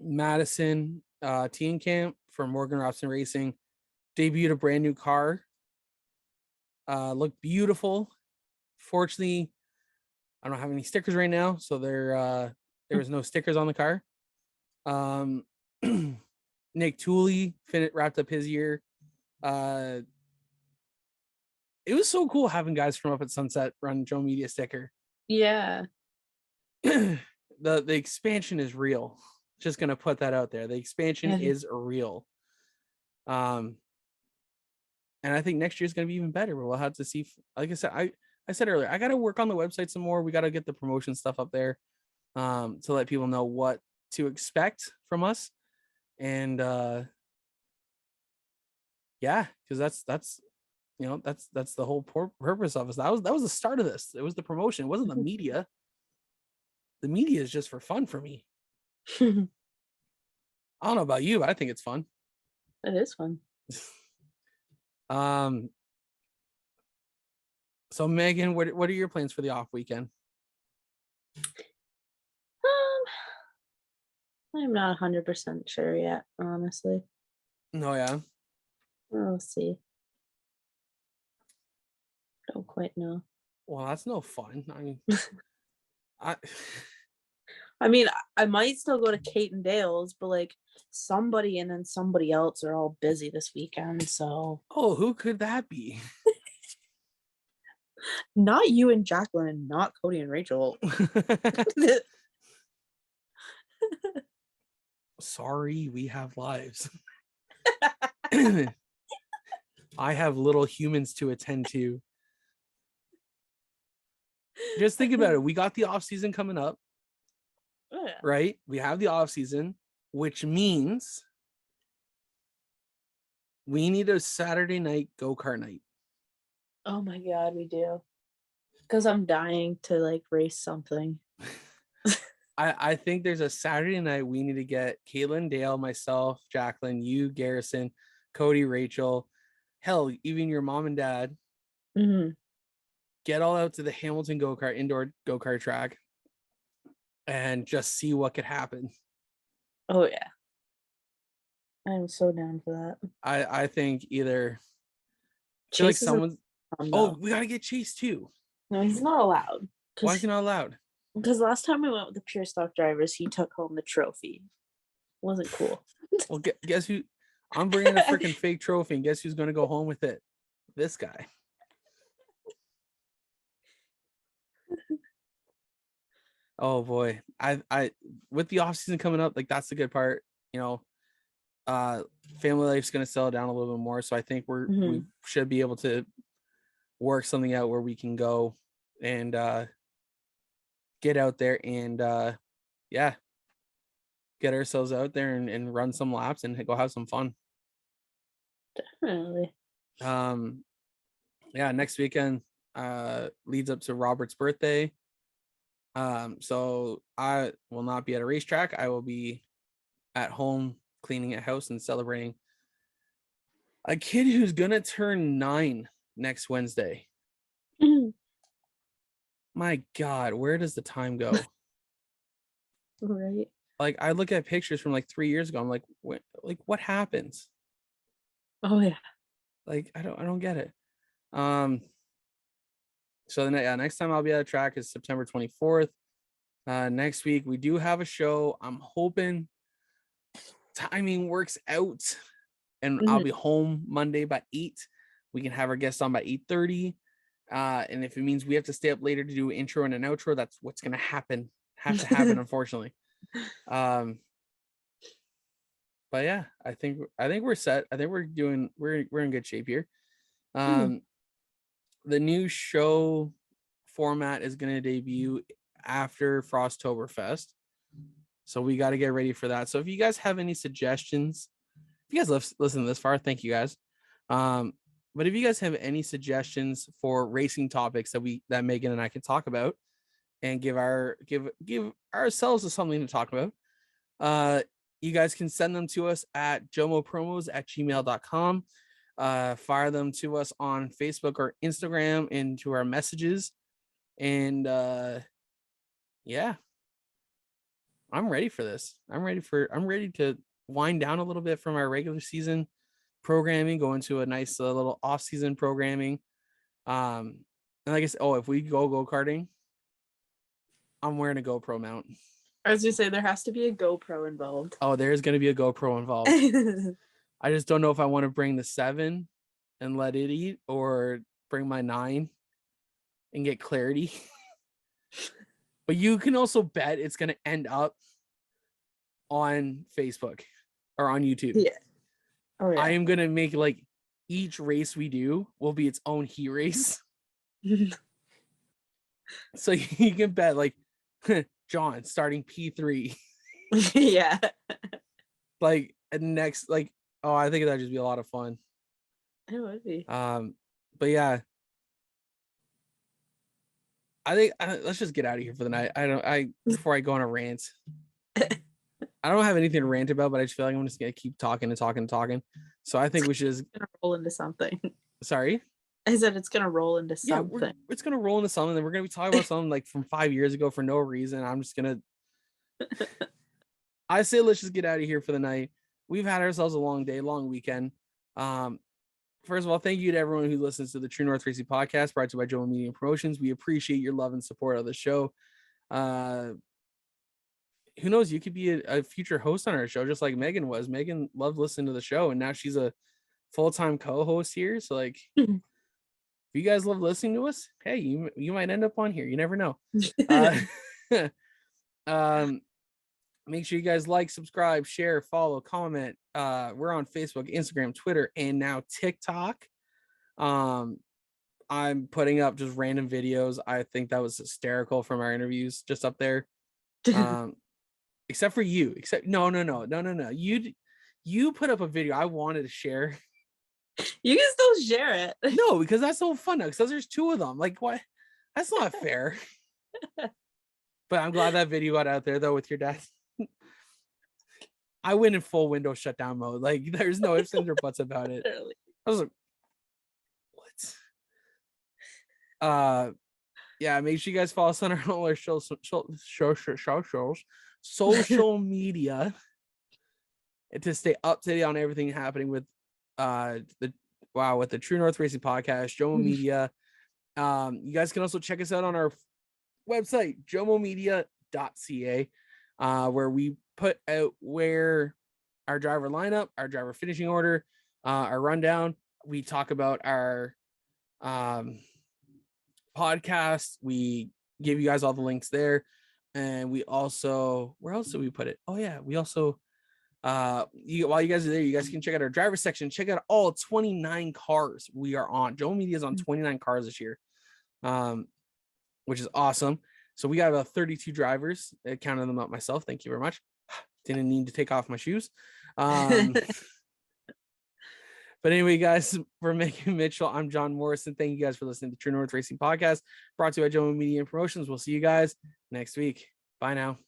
Madison Teen Camp for Morgan Robson Racing debuted a brand new car. Looked beautiful. Fortunately, I don't have any stickers right now, so there was no stickers on the car. Nick Tooley wrapped up his year. It was so cool having guys from up at Sunset run Joe Media sticker. Yeah. The expansion is real. Just gonna put that out there. The expansion is real. And I think next year is gonna be even better. We'll have to see. Like I said, I said earlier, I gotta work on the website some more. We gotta get the promotion stuff up there, to let people know what to expect from us. And yeah, because that's that's the whole purpose of us. That was the start of this. It was the promotion. It wasn't the media. The media is just for fun for me. I don't know about you, but I think it's fun. It is fun. So Megan, what are your plans for the off weekend? I'm not 100% sure yet, honestly. No, yeah. We'll see. Don't quite know. Well, that's no fun. I mean, I mean, I might still go to Kate and Dale's, but like somebody and then somebody else are all busy this weekend. So, oh, who could that be? not you and Jacqueline, not Cody and Rachel. Sorry, we have lives. I have little humans to attend to. Just think about it. We got the off season coming up. Oh, yeah. Right? We have the off season, which means we need a Saturday night go-kart night. Oh my God, we do. Because I'm dying to like race something. I think there's a Saturday night we need to get Caitlin, Dale, myself, Jacqueline, you, Garrison, Cody, Rachel, hell, even your mom and dad. Get all out to the Hamilton indoor go-kart track and just see what could happen. Oh yeah. I'm so down for that. I think either Chase like someone's we gotta get Chase too. No, he's not allowed. Why is he not allowed? Because last time we went with the pure stock drivers, he took home the trophy. Wasn't cool. Well, guess who? I'm bringing a freaking fake trophy, and guess who's gonna go home with it? This guy. Oh boy, I with the off season coming up, like that's the good part. Family life's gonna settle down a little bit more, so I think we should be able to work something out where we can go and get out there and get ourselves out there and run some laps and go have some fun. Definitely. Next weekend leads up to Robert's birthday. So I will not be at a racetrack. I will be at home cleaning a house and celebrating a kid who's gonna turn 9 next Wednesday. My God, where does the time go? Right. Like I look at pictures from like 3 years ago. I'm like, what happens? Oh yeah. Like I don't get it. So the next time I'll be at a track is September 24th. Next week we do have a show. I'm hoping timing works out, and I'll be home Monday by 8. We can have our guest on by 8:30. And if it means we have to stay up later to do an intro and an outro, that's what's gonna happen. Have to happen, unfortunately. But yeah, I think we're set. I think we're in good shape here. The new show format is gonna debut after Frosttoberfest, so we got to get ready for that. So if you guys have any suggestions, if you guys listen this far, thank you guys. But if you guys have any suggestions for racing topics that Megan and I can talk about and give ourselves something to talk about, you guys can send them to us at jomopromos@gmail.com. Fire them to us on Facebook or Instagram into our messages. And yeah, I'm ready for this. I'm ready to wind down a little bit from our regular season programming, go into a nice little off-season programming. And like I said, if we go-karting, I'm wearing a GoPro mount. I was gonna say there has to be a GoPro involved. Oh, there's gonna be a GoPro involved. I just don't know if I want to bring the 7 and let it eat, or bring my 9 and get clarity. But you can also bet it's gonna end up on Facebook or on YouTube. Yeah. Oh, yeah. I am gonna make like each race we do will be its own heat race. So you can bet like John starting P3. Yeah. Like next, like, oh, I think that'd just be a lot of fun. It would be. But yeah, I think let's just get out of here for the night. Before I go on a rant. I don't have anything to rant about, but I just feel like I'm just gonna keep talking. So I think we should just roll into something. Sorry? I said it's gonna roll into something. Yeah, it's gonna roll into something. We're gonna be talking about something like from 5 years ago for no reason. I'm just gonna I say let's just get out of here for the night. We've had ourselves a long day, long weekend. First of all, thank you to everyone who listens to the True North Racing Podcast, brought to you by JoMo Media Promotions. We appreciate your love and support of the show. Who knows, you could be a future host on our show, just like Megan was. Megan loved listening to the show, and now she's a full-time co-host here. So like, if you guys love listening to us, hey, you might end up on here. You never know. Make sure you guys like, subscribe, share, follow, comment. We're on Facebook, Instagram, Twitter, and now TikTok. I'm putting up just random videos. I think that was hysterical from our interviews just up there. Except for you. No. You put up a video I wanted to share. You can still share it. No, because that's so fun now. Because there's 2 of them. Like, what? That's not fair. But I'm glad that video got out there though with your dad. I went in full Windows shutdown mode. Like, there's no ifs, ands, or buts about it. I was like, what? Yeah, make sure you guys follow us on all our social media to stay up to date on everything happening with the True North Racing Podcast, JoMo Media. You guys can also check us out on our website, jomomedia.ca, where we put out where our driver lineup, our driver finishing order, our rundown. We talk about our podcast. We give you guys all the links there. And we also, where else did we put it? Oh yeah, we also while you guys are there, you guys can check out our driver section. Check out all 29 cars we are on. JoMo Media is on 29 cars this year, which is awesome. So we got about 32 drivers. I counted them up myself. Thank you very much. Didn't need to take off my shoes. But anyway, guys, for Megan Mitchell, I'm John Morrison. Thank you guys for listening to True North Racing Podcast, brought to you by JoMo Media and Promotions. We'll see you guys next week. Bye now.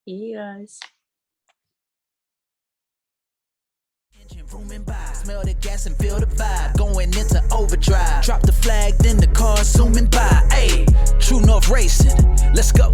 See you guys. Engine rooming by, smell the gas and feel the vibe, going into overdrive. Drop the flag, then the car zooming by. Hey, True North Racing, let's go.